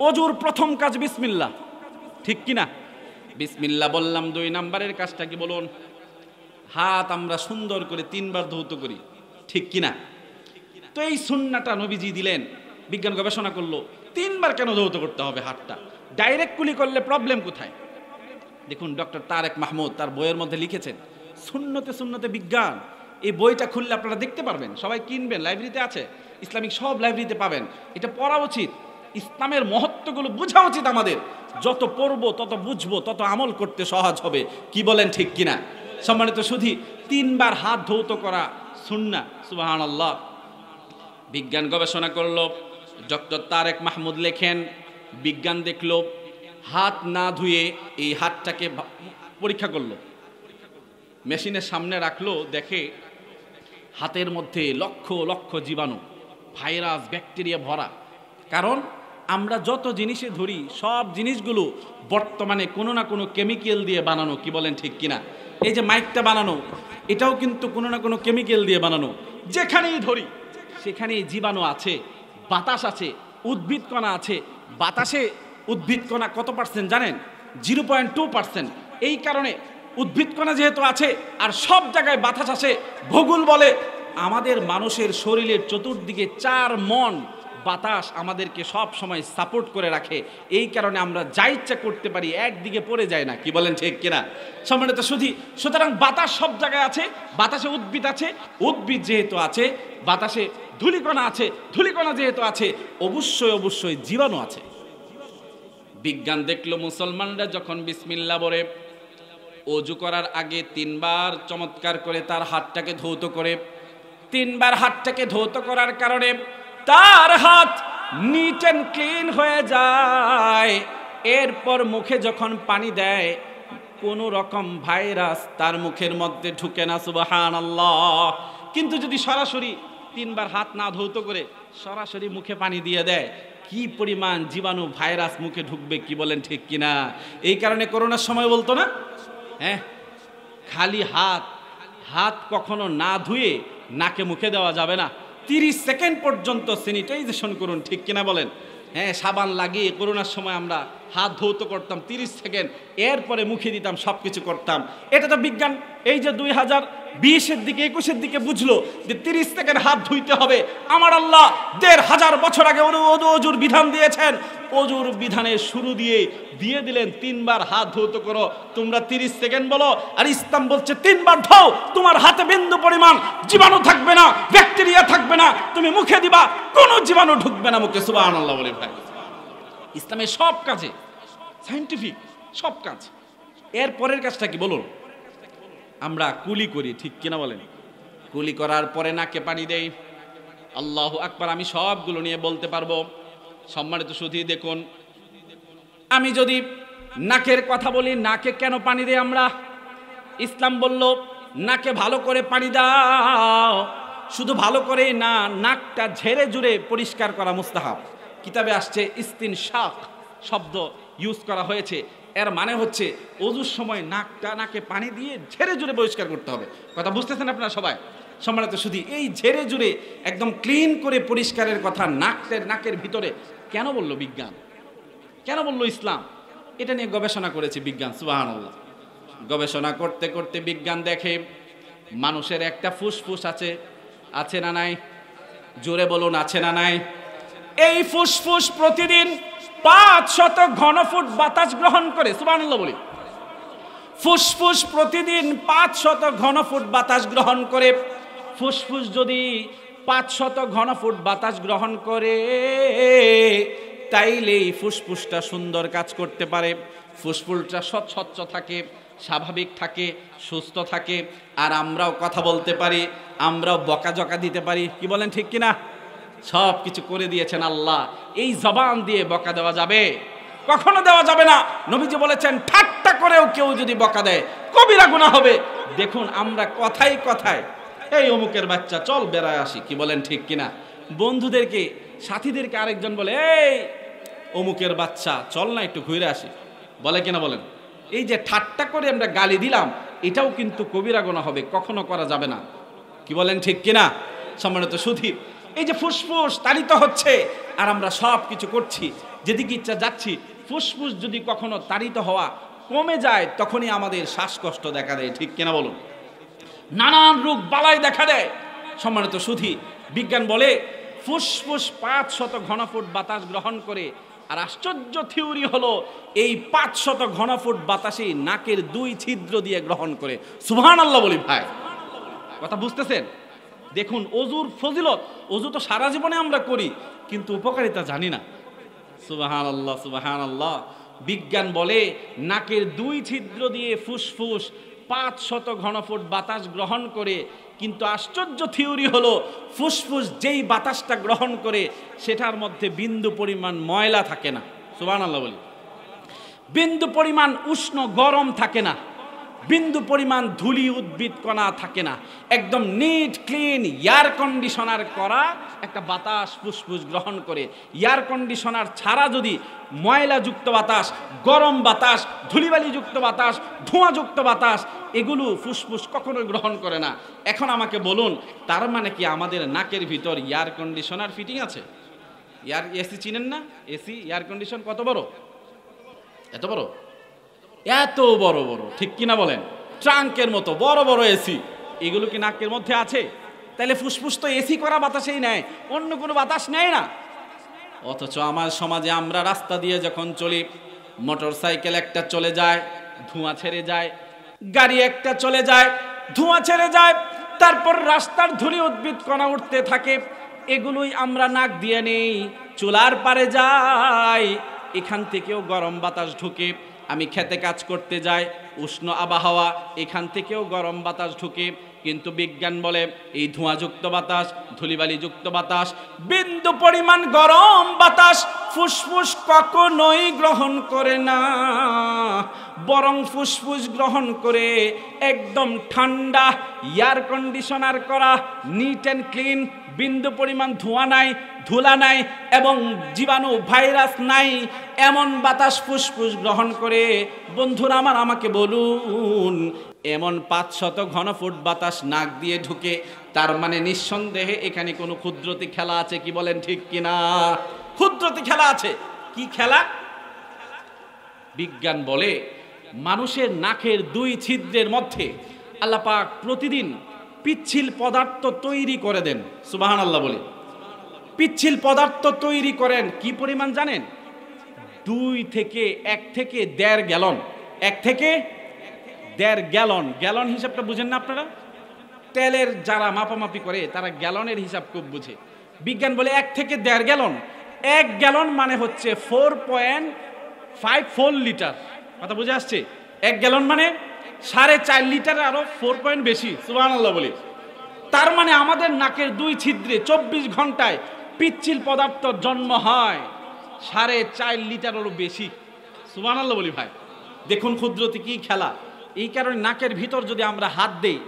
ওযুর প্রথম কাজ বিসমিল্লাহ, ঠিক কিনা? বিসমিল্লাহ বললাম। 2 নম্বরের কাজটা কি বলুন? হাত আমরা সুন্দর করে 3 বার ধৌত করি, ঠিক কিনা? তো এই সুন্নাহটা নবীজি দিলেন। বিজ্ঞান গবেষণা করলো 3 বার কেন ধৌত করতে হবে হাতটা? ডাইরেক্ট কুলি করলে প্রবলেম কোথায়? দেখুন ডক্টর তারেক মাহমুদ তার বইয়ের মধ্যে লিখেছেন সুন্নতে সুন্নতে বিজ্ঞান। এই বইটা খুললে আপনারা দেখতে পারবেন, সবাই কিনবেন, লাইব্রেরিতে আছে, ইসলামিক সব লাইব্রেরিতে পাবেন। এটা পড়া উচিত, ইসলামের মহত্বগুলো বোঝা উচিত আমাদের। যত পড়বো, তত বুঝবো, তত আমল করতে সহজ হবে। কি বলেন, ঠিক কিনা? সম্মানিত সুধী, 3 বার হাত ধৌত করা সুন্নাহ। সুবহানাল্লাহ। বিজ্ঞান গবেষণা করলো, ডক্টর তারেক মাহমুদ লেখেন বিজ্ঞান দেখলো হাত না ধুয়ে এই হাতটাকে পরীক্ষা করলো, মেশিনের সামনে রাখলো, দেখে হাতের মধ্যে লক্ষ লক্ষ জীবাণু, ভাইরাস, ব্যাকটেরিয়া ভরা। কারণ আমরা যত জিনিসে ধরি সব জিনিসগুলো বর্তমানে কোনো না কোনো কেমিক্যাল দিয়ে বানানো, কি বলেন ঠিক কিনা? এই যে মাইকটা বানানো, এটাও কিন্তু কোনো না কোনো কেমিক্যাল দিয়ে বানানো। যেখানেই ধরি সেখানেই জীবাণু আছে, বাতাস আছে, উদ্ভিদকণা আছে। বাতাসে উদ্ভিদকণা কত পার্সেন্ট জানেন? 0.2%। এই কারণে উদ্ভিদকণা যেহেতু আছে আর সব জায়গায় বাতাস আছে, ভূগোল বলে আমাদের মানুষের শরীরের চতুর্দিকে 4 মণ বাতাস আমাদেরকে সব সময় সাপোর্ট করে রাখে। এই কারণে আমরা যা ইচ্ছা করতে পারি, একদিকে পড়ে যায় না, কি বলেন ঠিক কিনা? সম্মানিত সুধী, সুতরাং বাতাস সব জায়গায় আছে, বাতাসে উদ্ভিদ আছে, উদ্ভিদ যেহেতু আছে, বাতাসে ধূলিকণা আছে, ধূলিকণা যেহেতু আছে, অবশ্যই অবশ্যই জীবাণু আছে। বিজ্ঞান দেখলো মুসলমানরা যখন বিসমিল্লাহ বলে অজু করার আগে 3 বার চমৎকার করে তার হাতটাকে ধৌত করে, 3 বার হাতটাকে ধৌত করার কারণে তার হাত নিট অ্যান্ড ক্লিন হয়ে যায়। এরপর মুখে যখন পানি দেয় কোনো রকম ভাইরাস তার মুখের মধ্যে ঢুকে না, সুবহানাল্লাহ। কিন্তু যদি সরাসরি 3 বার হাত না ধৌত করে সরাসরি মুখে পানি দিয়ে দেয়, কি পরিমাণ জীবাণু ভাইরাস মুখে ঢুকবে, কি বলেন ঠিক কিনা? এই কারণে করোনার সময় বলতো না, হ্যাঁ, খালি হাত কখনো না ধুয়ে নাকে মুখে দেওয়া যাবে না, 30 সেকেন্ড পর্যন্ত স্যানিটাইজেশন করুন, ঠিক কিনা বলেন? হ্যাঁ, সাবান লাগিয়ে করোনার সময় আমরা হাত ধৌত করতাম 30 সেকেন্ড, এরপরে মুখে দিতাম, সব কিছু করতাম। এটা তো বিজ্ঞান এই যে 2020-এর দিকে 21-এর দিকে বুঝলো যে 30 সেকেন্ড হাত ধুইতে হবে। আমার আল্লাহ 1500 বছর আগে অজুর বিধান দিয়েছেন, অজুর বিধানের শুরু দিয়ে দিলেন 3 বার হাত ধৌত করো, তোমরা 30 সেকেন্ড বলো। আর ইসলাম বলছে 3 বার ধোও, তোমার হাতে বিন্দু পরিমাণ জীবাণু থাকবে না, ব্যাকটেরিয়া থাকবে না, তুমি মুখে দিবা, কোনো জীবাণু ঢুকবে না মুখে। সুবহানাল্লাহ বলে ভাই, ইসলামের সব কাজে সায়েন্টিফিক, সব কাজ। এর পরের কাজটা কি বলুন? আমরা কুলি করি, ঠিক কিনা বলেন? কুলি করার পরে নাকে পানি দেই। আল্লাহু আকবার, আমি সবগুলো নিয়ে বলতে পারবো। সম্মানিত সুধী, দেখুন, আমি যদি নাকের কথা বলি, নাকে কেন পানি দেই আমরা? ইসলাম বলল নাকে ভালো করে পানি দাও। শুধু ভালো করেই না, নাকটা ঝেড়ে জুড়ে পরিষ্কার করা মুস্তাহাব। কিতাবে আসছে ইস্তিনশাক শব্দ ইউজ করা হয়েছে, এর মানে হচ্ছে ওযুর সময় নাকে পানি দিয়ে ঝেড়ে জুড়ে পরিষ্কার করতে হবে। কথা বুঝতেছেন আপনারা সবাই? সম্মানিত সুধী, এই ঝেড়ে জুড়ে একদম ক্লিন করে পরিষ্কারের কথা নাকের ভিতরে কেন বলল বিজ্ঞান, কেন বলল ইসলাম? এটা নিয়ে গবেষণা করেছে বিজ্ঞান। সুবহানাল্লাহ। গবেষণা করতে করতে বিজ্ঞান দেখে মানুষের একটা ফুসফুস আছে না নাই? জোরে বলুন, আছে না নাই? এই ফুসফুস প্রতিদিন 500 ঘনফুট বাতাস গ্রহণ করে। সুবহানাল্লাহ বলি। ফুসফুস প্রতিদিন 500 ঘনফুট বাতাস গ্রহণ করে। ফুসফুস যদি 500 ঘনফুট বাতাস গ্রহণ করে, তাইলেই ফুসফুসটা সুন্দর কাজ করতে পারে। ফুসফুসটা স্বচ্ছ থাকে, স্বাভাবিক থাকে, সুস্থ থাকে, আর আমরাও কথা বলতে পারি, আমরাও বকাঝকা দিতে পারি, কি বলেন ঠিক কিনা? সব কিছু করে দিয়েছেন আল্লাহ। এই জবান দিয়ে বকা দেওয়া যাবে? কখনো দেওয়া যাবে না। নবীজি বলেছেন ঠাট্টা করেও কেউ যদি বকা দেয় কবিরা গুনাহ হবে। দেখুন, আমরা কথায় কথায় এই অমুকের বাচ্চা, চল বেড়ায় আসি, কি বলেন ঠিক কিনা? বন্ধুদেরকে, সাথীদেরকে আরেকজন বলে, এই অমুকের বাচ্চা, চল না একটু ঘুরে আসি, বলে কিনা বলেন? এই যে ঠাট্টা করে আমরা গালি দিলাম, এটাও কিন্তু কবিরা গুনাহ হবে, কখনো করা যাবে না, কি বলেন ঠিক কিনা? সম্মানিত সুধী, এই যে ফুসফুস তাড়িত হচ্ছে আর আমরা সব কিছু করছি, যেদিকে ইচ্ছা যাচ্ছি, ফুসফুস যদি কখনো তাড়িত হওয়া কমে যায়, তখনই আমাদের শ্বাসকষ্ট দেখা দেয়, ঠিক কিনা বলুন? নানান রোগ বালাই দেখা দেয়। সম্মানিত সুধী, বিজ্ঞান বলে ফুসফুস 500 ঘনফুট বাতাস গ্রহণ করে। আর আশ্চর্য থিওরি হলো, এই 500 ঘনফুট বাতাসই নাকের 2 ছিদ্র দিয়ে গ্রহণ করে। সুবহানাল্লাহ বলি ভাই, কথা বুঝতেছেন? দেখুন, অজুর ফজিলত, অজু তো সারা জীবনে আমরা করি, কিন্তু উপকারিতা জানি না। সুবহানাল্লাহ, সুবহানাল্লাহ। বিজ্ঞান বলে নাকের 2 ছিদ্র দিয়ে ফুসফুস 500 ঘনফুট বাতাস গ্রহণ করে। কিন্তু আশ্চর্য থিওরি হলো, ফুসফুস যেই বাতাসটা গ্রহণ করে সেটার মধ্যে বিন্দু পরিমাণ ময়লা থাকে না। সুবহানাল্লাহ বলি। বিন্দু পরিমাণ উষ্ণ গরম থাকে না, বিন্দু পরিমাণ ধুলি উদ্ভিদ কণা থাকে না, একদম নিট ক্লিন এয়ার কন্ডিশনার করা একটা বাতাস ফুসফুস গ্রহণ করে। এয়ার কন্ডিশনার ছাড়া যদি ময়লাযুক্ত বাতাস, গরম বাতাস, ধুলিবালিযুক্ত বাতাস, ধোঁয়াযুক্ত বাতাস এগুলো ফুসফুস কখনোই গ্রহণ করে না। এখন আমাকে বলুন, তার মানে কি আমাদের নাকের ভিতর এয়ার কন্ডিশনার ফিটিং আছে? এসি চিনেন না? এসি এয়ার কন্ডিশন কত বড়, এত বড়, এত বড় বড়, ঠিক কিনা বলেন? ট্রাঙ্কের মতো বড় বড় এসি, এগুলো কি নাকের মধ্যে আছে? তাহলে ফুসফুস তো এসি করা বাতাসেই নেয়, অন্য কোনো বাতাস নেয় না। অথচ আমার সমাজে আমরা রাস্তা দিয়ে যখন চলি, মোটর সাইকেল একটা চলে যায়, ধোঁয়া ছেড়ে যায়, গাড়ি একটা চলে যায়, ধোঁয়া ছেড়ে যায়, তারপর রাস্তার ধুলি উদ্ভিদ কণা উঠতে থাকে, এগুলোই আমরা নাক দিয়ে নেই, চুলার পারে যাই, এখান থেকেও গরম বাতাস ঢুকে। আমি খেতে কাজ করতে যাই, উষ্ণ আবহাওয়া, এখান থেকেও গরম বাতাস ঢুকে। কিন্তু বিজ্ঞান বলে এই ধোঁয়াযুক্ত বাতাস, ধূলিবালিযুক্ত বাতাস, বিন্দু পরিমাণ গরম বাতাস ফুসফুস কখনোই গ্রহণ করে না, বরং ফুসফুস গ্রহণ করে একদম ঠান্ডা এয়ার কন্ডিশনার করা নিট অ্যান্ড ক্লিন, বিন্দু পরিমাণ ধোঁয়া নাই, ধুলা নাই এবং জীবাণু ভাইরাস নাই, এমন বাতাস ফুসফুস গ্রহণ করে। বন্ধুরা আমার, আমাকে বলুন, এমন 500 ঘনফুট বাতাস নাক দিয়ে ঢুকে, তার মানে নিঃসন্দেহে এখানে কোনো ক্ষুদ্রতি খেলা আছে, কি বলেন ঠিক কিনা? ক্ষুদ্রতি খেলা আছে। কি খেলা? বিজ্ঞান বলে মানুষের নাকের 2 ছিদ্রের মধ্যে আল্লাহ পাক প্রতিদিন পিচ্ছিল পদার্থ তৈরি করে দেন। সুবহানাল্লাহ বলে। পিচ্ছিল পদার্থ তৈরি করেন কি পরিমাণ জানেন? 1 থেকে 1.5 গ্যালন। 1 থেকে 1.5 গ্যালন। গ্যালন হিসাবটা বুঝেন না আপনারা? তেলের যারা মাপামাপি করে তারা গ্যালনের হিসাব খুব বুঝে। বিজ্ঞান বলে 1 থেকে 1.5 গ্যালন। 1 গ্যালন মানে হচ্ছে 4.54 লিটার। কথা বুঝে আসছে? 1 গ্যালন মানে 4.5 লিটার, আরো 4 পয়েন্ট বেশি। সুবহানাল্লাহ বলি। তার মানে আমাদের নাকের 2 ছিদ্রে 24 ঘন্টায় পিচ্ছিল পদার্থ জন্ম হয় 4.5 লিটারেরও বেশি। সুবহানাল্লাহ বলি ভাই। দেখুন ক্ষুদ্রতি কি খেলা। এই কারণে নাকের ভিতর যদি আমরা হাত দেই,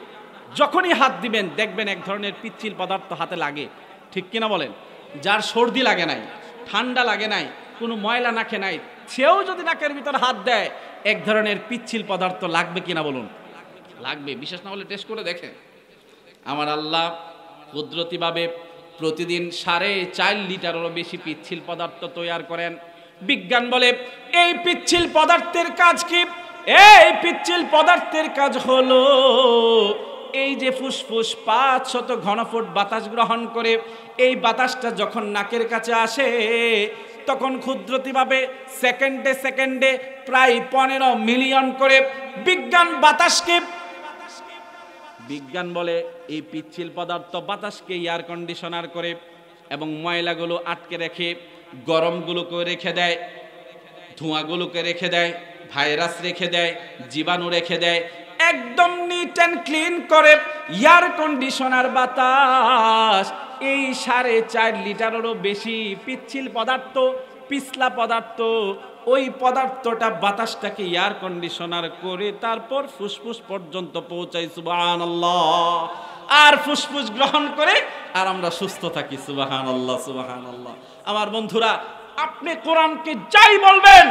যখনই হাত দিবেন দেখবেন এক ধরনের পিচ্ছিল পদার্থ হাতে লাগে, ঠিক কিনা বলেন? যার সর্দি লাগে নাই, ঠান্ডা লাগে নাই, কোনো ময়লা নাকে নাই, সেও যদি নাকের ভিতর হাত দেয় এক ধরনের পিচ্ছিল পদার্থ লাগবে কিনা বলুন? লাগবে। বিশেষ না হলে টেস্ট করে দেখেন। আমার আল্লাহ কুদরতিভাবে প্রতিদিন 4.5 লিটারেরও বেশি পিচ্ছিল পদার্থ তৈরি করেন। বিজ্ঞান বলে এই পিচ্ছিল পদার্থের কাজ কি? এই পিচ্ছিল পদার্থের কাজ হলো এই যে ফুসফুস 500 ঘনফুট বাতাস গ্রহণ করে, এই বাতাসটা যখন নাকের কাছে আসে তখন ক্ষুদ্রতিভাবে সেকেন্ডে সেকেন্ডে প্রায় 15 মিলিয়ন করে বিজ্ঞান বলে এই পিচ্ছিল পদার্থ বাতাসকে এয়ার কন্ডিশনার করে এবং ময়লাগুলো আটকে রেখে, গরমগুলোকে রেখে দেয়, ধোঁয়াগুলোকে রেখে দেয়, ভাইরাস রেখে দেয়, জীবাণু রেখে দেয়, একদম নিট অ্যান্ড ক্লিন করে। এয়ার কন্ডিশনার বাতাস এই 4.5 লিটারেরও বেশি পিচ্ছিল পদার্থ, পিছলা পদার্থ, ওই পদার্থটা বাতাসটাকে এয়ার কন্ডিশনার করে তারপর ফুসফুস পর্যন্ত পৌঁছায়। সুবহানাল্লাহ। আর ফুসফুস গ্রহণ করে আর আমরা সুস্থ থাকি। সুবহানাল্লাহ, সুবহানাল্লাহ। আমার বন্ধুরা, আপনি কোরআনকে যাই বলবেন,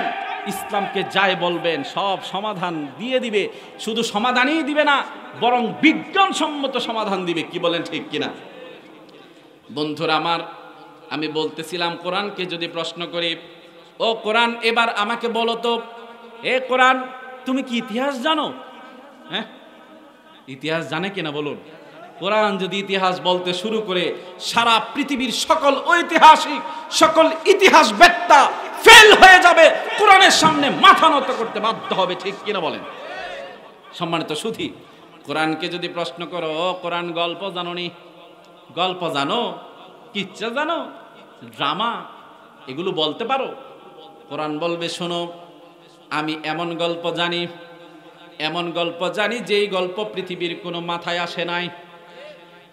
ইসলামকে যাই বলবেন, সব সমাধান দিয়ে দিবে। শুধু সমাধানই দিবে না, বরং বিজ্ঞানসম্মত সমাধান দিবে। কি বলেন ঠিক কিনা? বন্ধুরা আমার, আমি বলতেছিলাম কোরআনকে যদি প্রশ্ন করি, ও কোরআন এবার আমাকে বলো তো, এ কোরআন তুমি কি ইতিহাস জানো? হ্যাঁ, ইতিহাস জানে কিনা বলুন? কোরআন যদি ইতিহাস বলতে শুরু করে সারা পৃথিবীর সকল ঐতিহাসিক, সকল ইতিহাসবেত্তা ফেল হয়ে যাবে, কোরআনের সামনে মাথা নত করতে বাধ্য হবে। ঠিক কিনা বলেন? সম্মানিত সুধী, কোরআনকে যদি প্রশ্ন করো, কোরআন গল্প জানোনি? গল্প জানো? কিচ্ছা জানো? ড্রামা এগুলো বলতে পারো? কোরআন বলবে, শোনো, আমি এমন গল্প জানি, এমন গল্প জানি যেই গল্প পৃথিবীর কোনো মাথায় আসে নাই,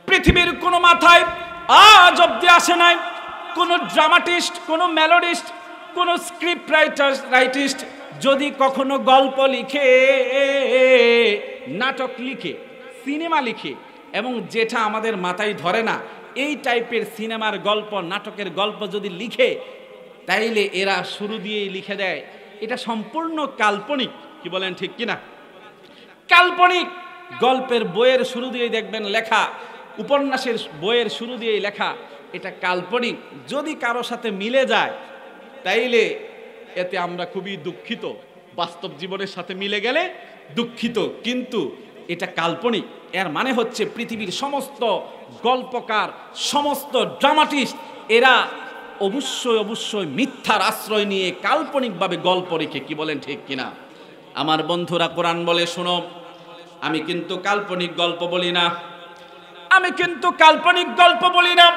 পৃথিবীর কোনো মাথায় আজ অব্দি আসে নাই। কোন ড্রামাটিস্ট, কোন মেলোডিস্ট, কোন স্ক্রিপ্ট রাইটিস্ট যদি কখনো গল্প লিখে, নাটক লিখে, সিনেমা লিখে এবং যেটা আমাদের মাথায় ধরে না এই টাইপের সিনেমার গল্প, নাটকের গল্প যদি লিখে, তাইলে এরা শুরু দিয়েই লিখে দেয় এটা সম্পূর্ণ কাল্পনিক। কি বলেন, ঠিক কিনা? কাল্পনিক গল্পের বইয়ের শুরু দিয়েই দেখবেন লেখা, উপন্যাসের বইয়ের শুরু দিয়েই লেখা এটা কাল্পনিক। যদি কারো সাথে মিলে যায় তাইলে এতে আমরা খুবই দুঃখিত, বাস্তব জীবনের সাথে মিলে গেলে দুঃখিত, কিন্তু এটা কাল্পনিক। এর মানে হচ্ছে পৃথিবীর সমস্ত গল্পকার, সমস্ত ড্রামাটিস্ট এরা অবশ্যই অবশ্যই মিথ্যার আশ্রয় নিয়ে কাল্পনিকভাবে গল্প লিখে। কি বলেন, ঠিক কিনা? আমার বন্ধুরা, কোরআন বলে শোনো, আমি কিন্তু কাল্পনিক গল্প বলি না, আমি কিন্তু কাল্পনিক গল্প বলি না,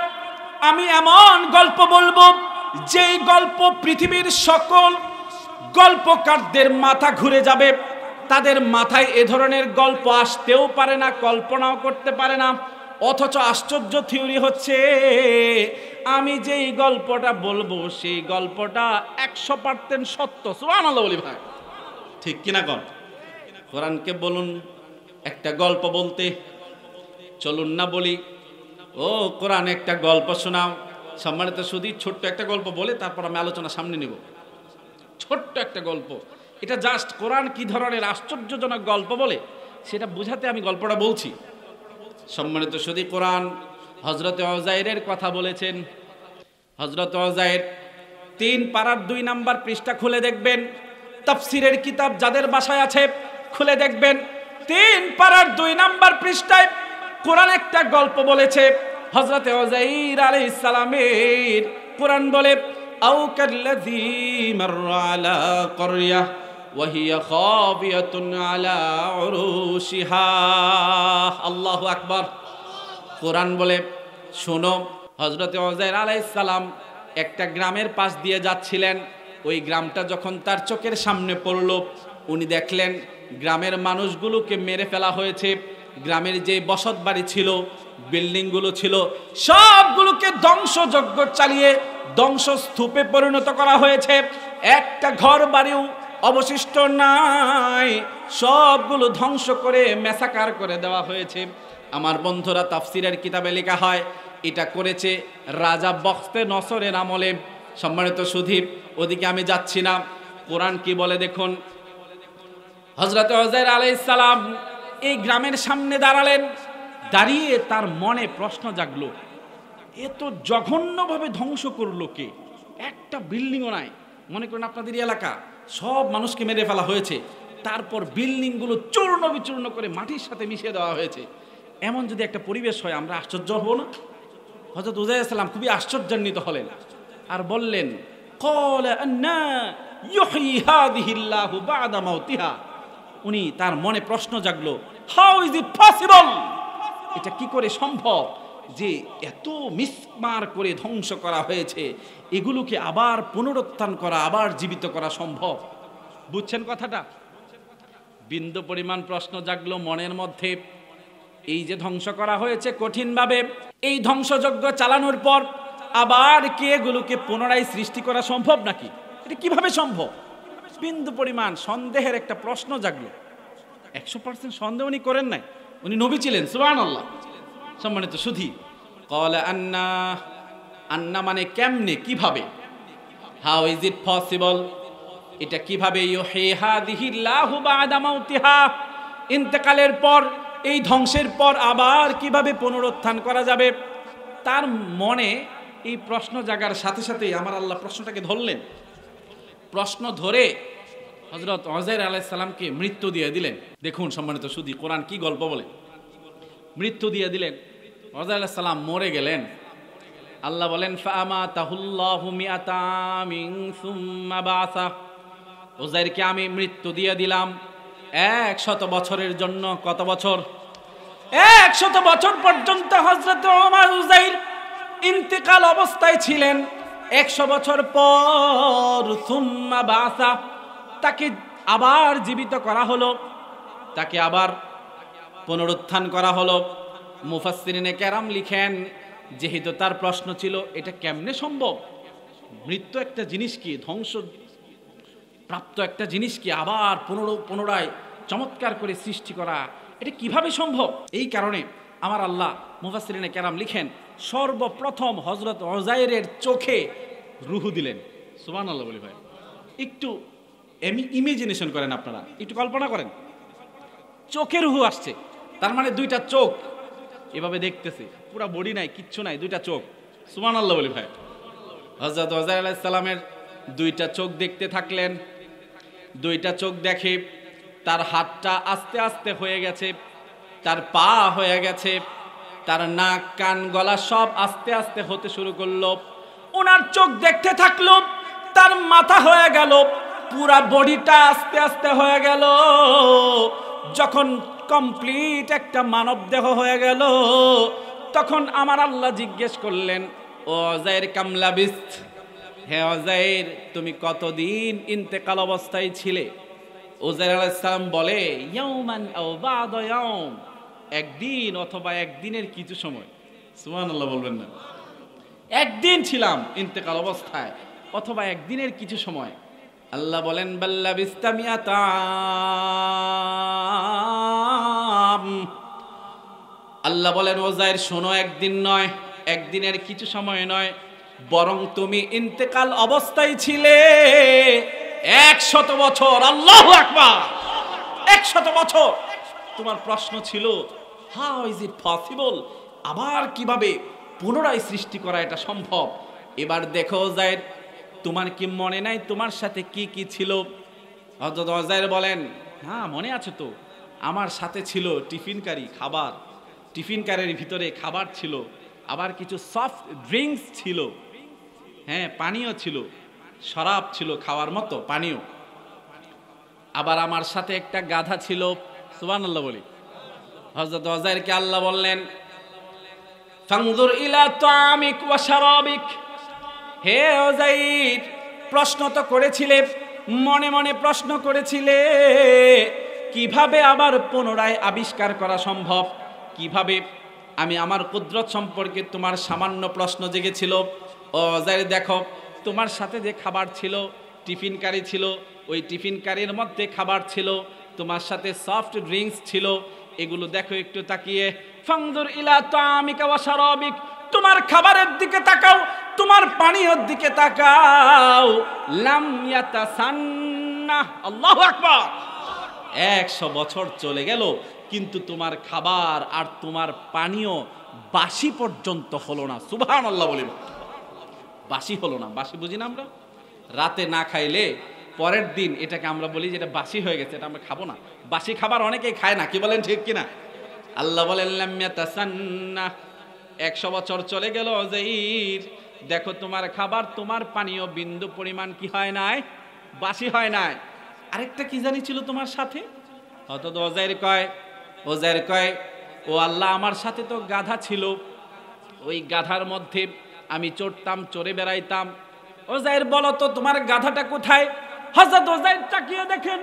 আমি এমন গল্প বলবো যেই গল্প পৃথিবীর সকল গল্পকারদের মাথা ঘুরে যাবে। তাদের মাথায় এ ধরনের গল্প আসতেও পারে না, কল্পনাও করতে পারে না। অথচ আশ্চর্য থিওরি হচ্ছে, আমি যেই গল্পটা বলবো সেই গল্পটা 100% সত্য। সুবহানাল্লাহ বলি ভাই, ঠিক কিনা? কোরআনকে বলুন একটা গল্প বলতে, চলুন না বলি ও কোরআন একটা গল্প শোনাও। সম্মানিত শুধু ছোট্ট একটা গল্প বলে তারপর আমি আলোচনা সামনে নিব। ছোট্ট একটা গল্প, এটা জাস্ট কোরআন কি ধরনের আশ্চর্যজনক গল্প বলে সেটা বুঝাতে আমি গল্পটা বলছি। সম্মানিত শুধু কোরআন হযরত উযাইরের কথা বলেছেন। হযরত উযাইর 3 পারার 2 নাম্বার পৃষ্ঠা খুলে দেখবেন, তাফসীরের কিতাব যাদের বাসায় আছে খুলে দেখবেন, 3 পারার 2 নাম্বার পৃষ্ঠায় কোরআন একটা গল্প বলেছে হযরত উযাইর আলাইহিস সালামের। কোরআন বলে, আও কাল্লাযী মাররা আলা ক্বরিয়া ওয়া হিয়া খাবিয়াতুন আলা উরুশিহা। আল্লাহু আকবার। কোরআন বলে শোনো, হযরত উযাইর আলাইহিস সালাম একটা গ্রামের পাশ দিয়ে যাচ্ছিলেন। ওই গ্রামটা যখন তার চোখের সামনে পড়ল, উনি দেখলেন গ্রামের মানুষগুলোকে মেরে ফেলা হয়েছে। গ্রামের যে বসত বাড়ি ছিল, বিল্ডিংগুলো ছিল, সবগুলোকে ধ্বংসযজ্ঞ চালিয়ে ধ্বংসস্তূপে পরিণত করা হয়েছে। একটা ঘর বাড়িও অবশিষ্ট নাই, সবগুলো ধ্বংস করে মেসাকার করে দেওয়া হয়েছে। আমার বন্ধুরা, তাফসীরের কিতাবে লেখা হয় এটা করেছে রাজা বখতে নসরের আমলে। সম্মানিত সুধীর, ওদিকে আমি যাচ্ছি না। কোরআন কি বলে দেখুন। হযরত উযাইর আলাইহিস সালাম এই গ্রামের সামনে দাঁড়ালেন। দাঁড়িয়ে তার মনে প্রশ্ন জাগলো, এত জঘন্যভাবে ধ্বংস করলো কে? একটা বিল্ডিংও নাই। মনে করেন আপনাদের এলাকা সব মানুষকে মেরে ফেলা হয়েছে, তারপর বিল্ডিংগুলো চূর্ণ বিচূর্ণ করে মাটির সাথে মিশিয়ে দেওয়া হয়েছে। এমন যদি একটা পরিবেশ হয়, আমরা আশ্চর্য হব না? হযরত উযাইর আলাইহিস সালাম খুবই আশ্চর্যান্বিত হলেন আর বললেন, ক্বালা আন্না ইউহয়ি হাযিহিল্লাহু বা'দা মাউতিহা। উনি তার মনে প্রশ্ন জাগলো, হাউ ইজ ইট পসিবল? এটা কি করে সম্ভব যে এত মিসমার করে ধ্বংস করা হয়েছে, এগুলোকে আবার পুনরুত্থান করা, আবার জীবিত করা সম্ভব? বুঝছেন কথাটা? বিন্দু পরিমাণ প্রশ্ন জাগলো মনের মধ্যে। এই যে ধ্বংস করা হয়েছে কঠিনভাবে, এই ধ্বংসযজ্ঞ চালানোর পর আবার কি এগুলোকে পুনরায় সৃষ্টি করা সম্ভব নাকি? এটা কিভাবে সম্ভব? বিন্দু পরিমাণ সন্দেহের একটা প্রশ্ন জাগলো। 100% সন্দেহ উনি করেন নাই, উনি নবী ছিলেন। সুবহানাল্লাহ। সম্মানিত সুধী, ক্বালা আন্না, আন্না মানে কেমনে, কিভাবে। হাউ ইজ ইট পসিবল, এটা কিভাবে? ইউহি হাযিহিল্লাহু বা'দা মাউতিহা, ইন্তেকালের পর, এই ধ্বংসের পর আবার কিভাবে পুনরুত্থান করা যাবে? তার মনে এই প্রশ্ন জাগার সাথে সাথেই আমার আল্লাহ প্রশ্নটাকে ধরলেন। প্রশ্ন ধরে হযরত উযাইর আলাইহিস সালামকে মৃত্যু দিয়ে দিলেন। দেখুন সম্মানিত সুধী, কোরআন কি গল্প বলে। মৃত্যু দিয়ে দিলেন, উযাইর আলাইহিস সালাম মরে গেলেন। আল্লাহ বলেন, ফাআমাতাহুল্লাহু মিআতা আমিন সুম্মা বাসা। উযাইরকে আমি মৃত্যু দিয়ে দিলাম 100 বছরের জন্য। কত বছর? 100 বছর পর্যন্ত হযরত উযাইর ইন্তেকাল অবস্থায় ছিলেন। 100 বছর পর সুম্মা বাসা, তাকে আবার জীবিত করা হলো, তাকে আবার পুনরুত্থান করা হলো। মুফাসসিরিনে কেরাম লিখেন, যেহেতু তার প্রশ্ন ছিল এটা কেমনে সম্ভব, মৃত্যু একটা জিনিসকে, ধ্বংস প্রাপ্ত একটা জিনিসকে আবার পুনরায় চমৎকার করে সৃষ্টি করা, এটা কিভাবে সম্ভব? এই কারণে আমার আল্লাহ মুফাসসিরিনে কেরাম লিখেন, সর্বপ্রথম হযরত উযাইরের চোখে রূহ দিলেন। সুবহানাল্লাহ বলি ভাই, একটু ইমাজিনেশন করেন, আপনারা একটু কল্পনা করেন, চোখে রূহ আসছে, তার মানে দুইটা চোখ এভাবে দেখতেছে, পুরা বডি নাই, কিচ্ছু নাই, দুইটা চোখ। সুবহানাল্লাহ বলি ভাই। হযরত উযাইর আলাইহিস সালামের দুইটা চোখ দেখতে থাকলেন। দুইটা চোখ দেখে তার হাতটা আস্তে আস্তে হয়ে গেছে, তার পা হয়ে গেছে, তার নাক কান গলা সব আস্তে আস্তে হতে শুরু করলো। ওনার চোখ দেখতে থাকলো, তার মাথা হয়ে গেল, পুরা বডিটা আস্তে আস্তে হয়ে গেল। যখন কমপ্লিট একটা মানব দেহ হয়ে গেল, তখন আমার আল্লাহ জিজ্ঞেস করলেন, ও উযাইর কাম লাবিস্ত, হে উযাইর তুমি কতদিন ইন্তেকাল অবস্থায় ছিলে? উযাইর আলাইহিস সালাম বলে, ইয়াউমান আও বা'দা ইয়াউম, একদিন অথবা একদিনের কিছু সময়। সুবহানাল্লাহ বলবেন না? একদিন ছিলাম ইন্তেকাল অবস্থায়, অথবা একদিনের কিছু সময়। আল্লাহ বলেন, বাল্লা বিস্তামিয়াতাম, আল্লাহ বলেন উযাইর শোনো, একদিন নয়, একদিনের কিছু সময় নয়, বরং তুমি ইন্তেকাল অবস্থায় ছিলে 100 বছর। আল্লাহু আকবার, 100 বছর। তোমার প্রশ্ন ছিল, হাউ ইজ ইট পসিবল, আবার কিভাবে পুনরায় সৃষ্টি করা এটা সম্ভব? এবার দেখো উযাইর, তোমার কি মনে নাই তোমার সাথে কি কি ছিল? হযরত উযাইর বলেন, হ্যাঁ মনে আছে তো, আমার সাথে ছিল টিফিন কারি, খাবার, টিফিন কারির ভিতরে খাবার ছিল, আবার কিছু সফট ড্রিঙ্কস ছিল, হ্যাঁ পানীয় ছিল, শরাব ছিল খাওয়ার মতো পানীয়, আবার আমার সাথে একটা গাধা ছিল। সুবহানাল্লাহ বলি। হযরত উযাইরকে আল্লাহ বললেন, ফানজুর ইলা তাআমিক ওয়া শারাবিক, হে উযাইর প্রশ্ন তো করেছিলে, মনে মনে প্রশ্ন করেছিলে, কিভাবে আবার পুনরায় আবিষ্কার করা সম্ভব, কিভাবে? আমি আমার কুদরত সম্পর্কে তোমার সামান্য প্রশ্ন জেগেছিল। ও উযাইর দেখো, তোমার সাথে যে খাবার ছিল, টিফিন কারি ছিল, ওই টিফিন কারির মধ্যে খাবার ছিল, তোমার সাথে সফট ড্রিঙ্কস ছিল, এগুলো দেখো একটু তাকিয়ে। ফানজুর ইলা তাআমিকা ওয়া শারাবিক, তোমার খাবারের দিকে তাকাও, তোমার পানীয়ের দিকে তাকাও। লাম ইয়াতাসান্না, আল্লাহু আকবার। 100 বছর চলে গেল, কিন্তু তোমার খাবার আর তোমার পানীয় বাসি পর্যন্ত হলো না। সুবহানাল্লাহ বলেন, বাসি হলো না। বাসি বুঝি না আমরা? রাতে না খাইলে পরের দিন এটাকে আমরা বলি যে এটা বাসি হয়ে গেছে, এটা আমরা খাবো না। বাসি খাবার অনেকেই খায় না, কি বলেন ঠিক কিনা? আল্লাহ বলেন, লাম ইয়াতাসান্না, 100 বছর চলে গেল উযাইর, দেখো তোমার খাবার তোমার পানীয় বিন্দু পরিমাণ কি হয় নাই, বাসি হয় নাই। আরেকটা কি জানি ছিল তোমার সাথে? হয়তো উযাইর কয়, ও আল্লাহ আমার সাথে তো গাধা ছিল, ওই গাধার মধ্যে আমি চড়তাম, চড়ে বেড়াইতাম। উযাইর বলো তো তোমার গাধাটা কোথায়? হযরত উযাইর তাকিয়ে দেখেন,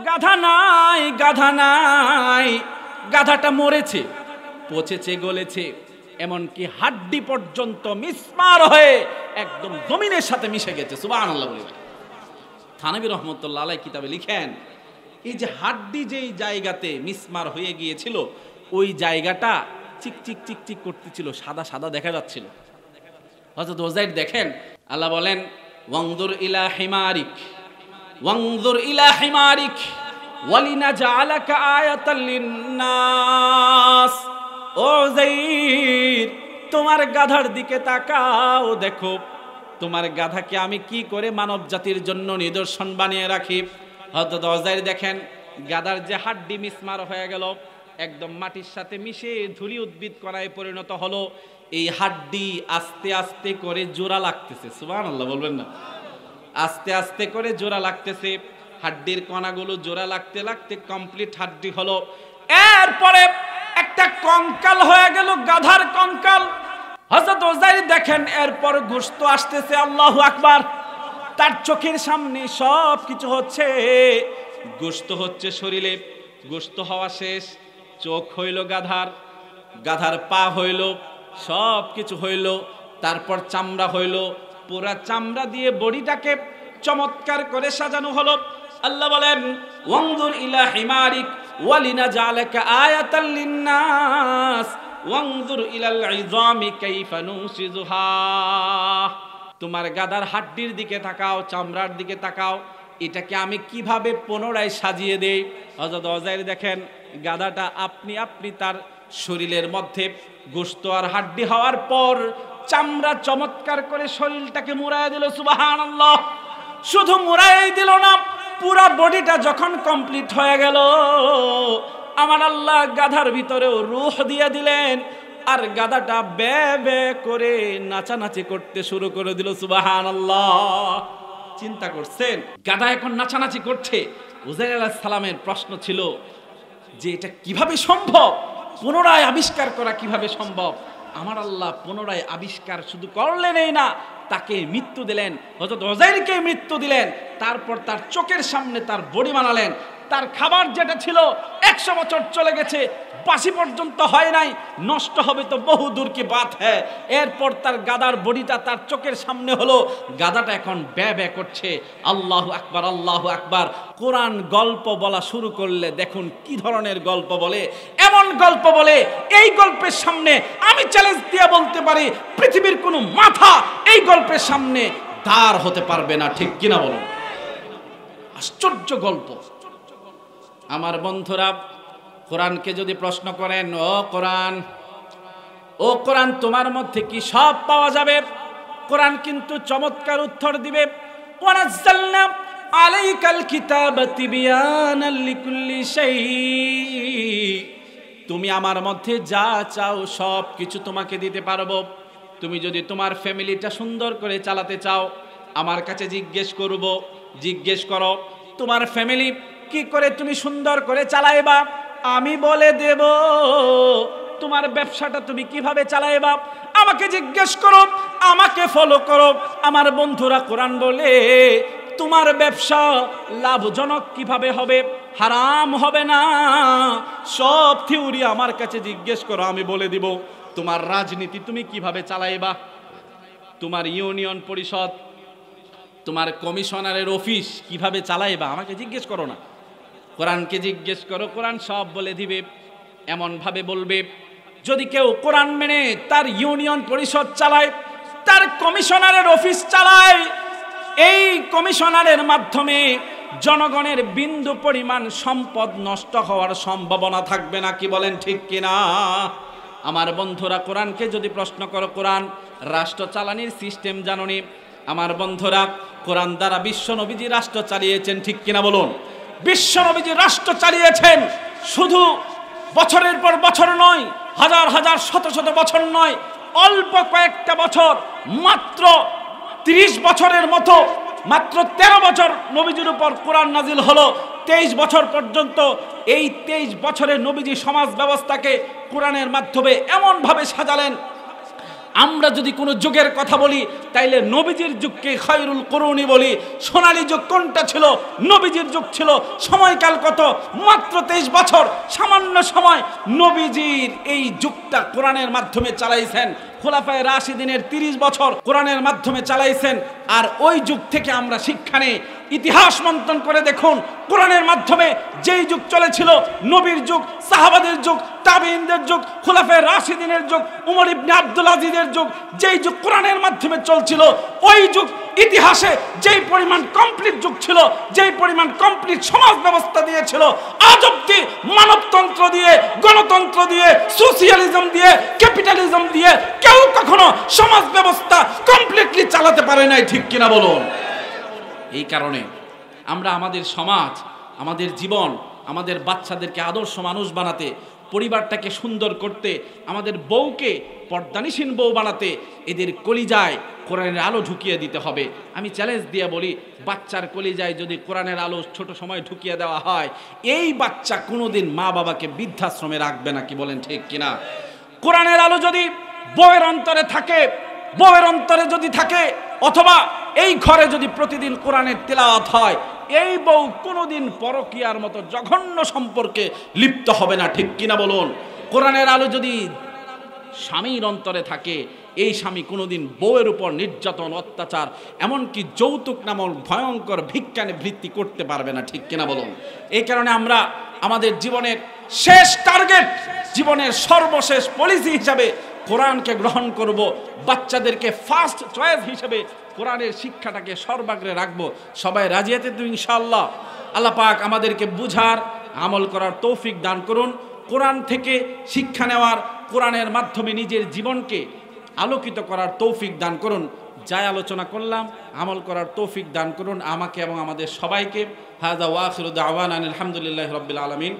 গাধা নাই, গাধা নাই, গাধাটা মরেছে, পচেছে, গলেছে, এমনকি হাড্ডি পর্যন্ত মিসমার হয়ে একদম জমিনের সাথে মিশে গেছে। সুবহানাল্লাহ বলি। থানবী রহমতুল্লাহ আলাইহি কিতাবে লিখেন, এই যে হাড্ডি যেই জায়গাতে মিসমার হয়ে গিয়েছিল, ওই জায়গাটা চিকচিক চিকচিক করতেছিল, সাদা সাদা দেখা যাচ্ছিল। হযরত উযাইর দেখেন, আল্লাহ বলেন, ওয়ানজুর ইলা হিমারিক, ওয়ানজুর ইলা হিমারিক ওয়ালিনাজআলাকা আয়াতাল লিন্নাস। ও উযাইর, তোমার গাধার দিকে তাকাও, দেখো তোমার গাধাকে আমি কি করে মানব জাতির জন্য নিদর্শন বানিয়ে রাখি। হযরত উযাইর দেখেন, গাধার যে হাড্ডি মিসমার হয়ে গেল, একদম মাটির সাথে মিশে ধুলি উদ্ভিদ কণায় পরিণত হলো, এই হাড্ডি আস্তে আস্তে করে জোড়া লাগতেছে। সুবহানাল্লাহ বলবেন না? আস্তে আস্তে করে জোড়া লাগতেছে, হাড্ডির কণাগুলো জোড়া লাগতে লাগতে কমপ্লিট হাড্ডি হলো। এরপরে একটা কঙ্কাল হয়ে গেল, গাধার কঙ্কাল। হযরত উযাইর দেখেন, এরপর গোশত আসতেছে। আল্লাহু আকবার। তার চোখের সামনে সব কিছু হচ্ছে, গোশত হচ্ছে শরীরে, গোশত হওয়া শেষ, চোখ হইল গাধার, গাধার পা হইল, সব কিছু হইল, তারপর চামড়া হইল, পুরা চামড়া দিয়ে বডিটাকে চমৎকার করে সাজানো হলো। আল্লাহ বলেন ওয়ানজুর ইলা হিমারিক ওয়ালিনাজালাকা আয়াতাল লিন্নাস ওয়ানজুর ইলাল ইযামি কাইফা নুসিজুহা। তোমার গাধার হাড্ডির দিকে তাকাও, চামড়ার দিকে তাকাও, এটাকে আমি কিভাবে পুনরায় সাজিয়ে দেই। হযরত ওযাইর দেখেন গাধাটা আপনি তার শরীরের মধ্যে গোশত আর হাড্ডি হওয়ার পর চামড়া চমৎকার করে শরীরটাকে মুড়ায় দিল। সুবহানাল্লাহ। শুধু মুড়াই দিল না, পুরা বডিটা যখন কমপ্লিট হয়ে গেল, আমার আল্লাহ গাধার ভিতরেও রূহ দিয়ে দিলেন, আর গাধাটা বে বে করে নাচানাচি করতে শুরু করে দিল। সুবহানাল্লাহ। চিন্তা করছেন, গাধা এখন নাচানাচি করছে। উযাইর আলাইহিস সালামের প্রশ্ন ছিল যে এটা কিভাবে সম্ভব, পুনরায় আবিষ্কার করা কিভাবে সম্ভব? আমার আল্লাহ পুনরায় আবিষ্কার শুধু করলেনই না, তাকে মৃত্যু দিলেন। হযরত ওযাইরকে মৃত্যু দিলেন, তারপর তার চোখের সামনে তার বডি বানালেন। তার খাবার যেটা ছিল 100 বছর চলে গেছে, বাসি পর্যন্ত হয় নাই, নষ্ট হবে তো বহু দূর কি বাত হ্যায়। এরপর তার গাদার বডিটা তার চোখের সামনে হলো, গাদাটা এখন ব্যয় ব্যয় করছে। আল্লাহু আকবার, আল্লাহু আকবার। কোরআন গল্প বলা শুরু করলে দেখুন কি ধরনের গল্প বলে। এমন গল্প বলে, এই গল্পের সামনে আমি চ্যালেঞ্জ দিয়ে বলতে পারি পৃথিবীর কোনো মাথা এই গল্পের সামনে দাঁড় হতে পারবে না। ঠিক কিনা বলুন? আশ্চর্য গল্প। আমার বন্ধুরা, কোরআনকে যদি প্রশ্ন করেন, ও কোরআন তোমার মধ্যে কি সব পাওয়া যাবে? কোরআন কিন্তু চমৎকার উত্তর দিবে। ওয়ানাজ্জালনা আলাইকাল কিতাবা তিবিয়ানাল লিকুল্লি শাই। তুমি আমার মধ্যে যা চাও সব কিছু তোমাকে দিতে পারবো। তুমি যদি তোমার ফ্যামিলিটা সুন্দর করে চালাতে চাও, আমার কাছে জিজ্ঞেস করো তোমার ফ্যামিলি কি করে তুমি সুন্দর করে চালাইবা, আমি বলে দেব। তোমার ব্যবসাটা তুমি কিভাবে চালাইবা, আমাকে জিজ্ঞেস করো, আমাকে ফলো করো। আমার বন্ধুরা, কোরআন বলে তোমার ব্যবসা লাভজনক কিভাবে হবে, হারাম হবে না, সব থিওরি আমার কাছে জিজ্ঞেস করো, আমি বলে দিব। তোমার রাজনীতি তুমি কিভাবে চালাইবা, তোমার ইউনিয়ন পরিষদ, তোমার কমিশনারের অফিস কিভাবে চালাইবা, আমাকে জিজ্ঞেস করো না, কোরআনকে জিজ্ঞেস করো, কোরআন সব বলে দিবে। এমন ভাবে বলবে, যদি কেউ কোরআন মেনে তার ইউনিয়ন পরিষদ চালায়, তার কমিশনারের অফিস চালায়, এই কমিশনারের মাধ্যমে জনগণের বিন্দু পরিমাণ সম্পদ নষ্ট হওয়ার সম্ভাবনা থাকবে না। কি বলেন ঠিক কিনা? আমার বন্ধুরা, কোরআনকে যদি প্রশ্ন করো, কোরআন রাষ্ট্র চালানির সিস্টেম জানোনি? আমার বন্ধুরা, কোরআন দ্বারা বিশ্ব নবীজি রাষ্ট্র চালিয়েছেন। ঠিক কিনা বলুন? বিশ্ব নবীজি রাষ্ট্র চালিয়েছেন, শুধু বছরের পর বছর নয়, হাজার হাজার শত শত বছর নয়, অল্প কয়েকটা বছর, মাত্র 30 বছরের মতো, মাত্র 13 বছর নবীজির উপর কোরআন নাজিল হলো। 23 বছর পর্যন্ত এই 23 বছরে নবীজি সমাজ ব্যবস্থাকে কোরআনের মাধ্যমে এমনভাবে সাজালেন। আমরা যদি কোনো যুগের কথা বলি, তাইলে নবীজির যুগকে খায়রুল কুরুনি বলি। সোনালী যুগ কোনটা ছিল? নবীজির যুগ ছিল। সময়কাল কত? মাত্র 23 বছর, সামান্য সময়। নবীজির এই যুগটা কোরআনের মাধ্যমে চালাইছেন। খোলাফায়ে রাশিদিনের 30 বছর কোরআনের মাধ্যমে চালাইছেন। আর ওই যুগ থেকে আমরা শিক্ষা নেই। ইতিহাস মন্থন করে দেখুন, কোরআনের মাধ্যমে যেই যুগ চলেছিল, নবীর যুগ, সাহাবাদের যুগ, তাবেঈনদের যুগ, খোলাফায়ে রাশিদিনের যুগ, উমর ইবনে আব্দুল আজিজের যুগ, যেই যুগ কোরআনের মাধ্যমে চলছিল, ওই যুগ ইতিহাসে যেই পরিমাণ কমপ্লিট যুগ ছিল, যেই পরিমাণ কমপ্লিট সমাজ ব্যবস্থা দিয়েছিল, আজ অব্দি মানবতন্ত্র দিয়ে, গণতন্ত্র দিয়ে, সোশিয়ালিজম দিয়ে, ক্যাপিটালিজম দিয়ে কেউ কখনো সমাজ ব্যবস্থা কমপ্লিটলি চালাতে পারে নাই। ঠিক কিনা বলুন? এই কারণে আমরা আমাদের সমাজ, আমাদের জীবন, আমাদের বাচ্চাদেরকে আদর্শ মানুষ বানাতে, পরিবারটাকে সুন্দর করতে, আমাদের বউকে পর্দানিসীন বউ বানাতে, এদের কলিজায় কোরআনের আলো ঢুকিয়ে দিতে হবে। আমি চ্যালেঞ্জ দিয়ে বলি, বাচ্চার কলিজায় যদি কোরআনের আলো ছোট সময় ঢুকিয়ে দেওয়া হয়, এই বাচ্চা কোনোদিন মা বাবাকে বৃদ্ধাশ্রমে রাখবে না। কি বলেন ঠিক কিনা? কোরআনের আলো যদি বউয়ের অন্তরে থাকে, বউয়ের অন্তরে যদি থাকে, অথবা এই ঘরে যদি প্রতিদিন কোরআনের তেলাওয়াত হয়, এই বউ কোনোদিন পরকীয়ার মতো জঘন্য সম্পর্কে লিপ্ত হবে না। ঠিক কিনা বলুন? কোরআনের আলো যদি স্বামীর অন্তরে থাকে, এই স্বামী কোনোদিন বউয়ের উপর নির্যাতন অত্যাচার এমনকি যৌতুক নামক ভয়ঙ্কর ভিক্ষানে বৃত্তি করতে পারবে না, ঠিক কিনা বলুন? এই কারণে আমরা আমাদের জীবনের শেষ টার্গেট, জীবনের সর্বশেষ পলিসি হিসাবে কোরআনকে গ্রহণ করব, বাচ্চাদেরকে ফার্স্ট চয়েস হিসেবে কোরআনের শিক্ষাটাকে সর্বাগ্রে রাখবো। সবাই রাজি আছেন তো ইনশাআল্লাহ? আল্লাহ পাক আমাদেরকে বুঝার আমল করার তৌফিক দান করুন, কোরআন থেকে শিক্ষা নেওয়ার, কোরআনের মাধ্যমে নিজের জীবনকে আলোকিত করার তৌফিক দান করুন। যাই আলোচনা করলাম আমল করার তৌফিক দান করুন আমাকে এবং আমাদের সবাইকে। হাযা ওয়া আখিরু দাওয়ানা আলহামদুলিল্লাহি রাব্বিল আলামিন।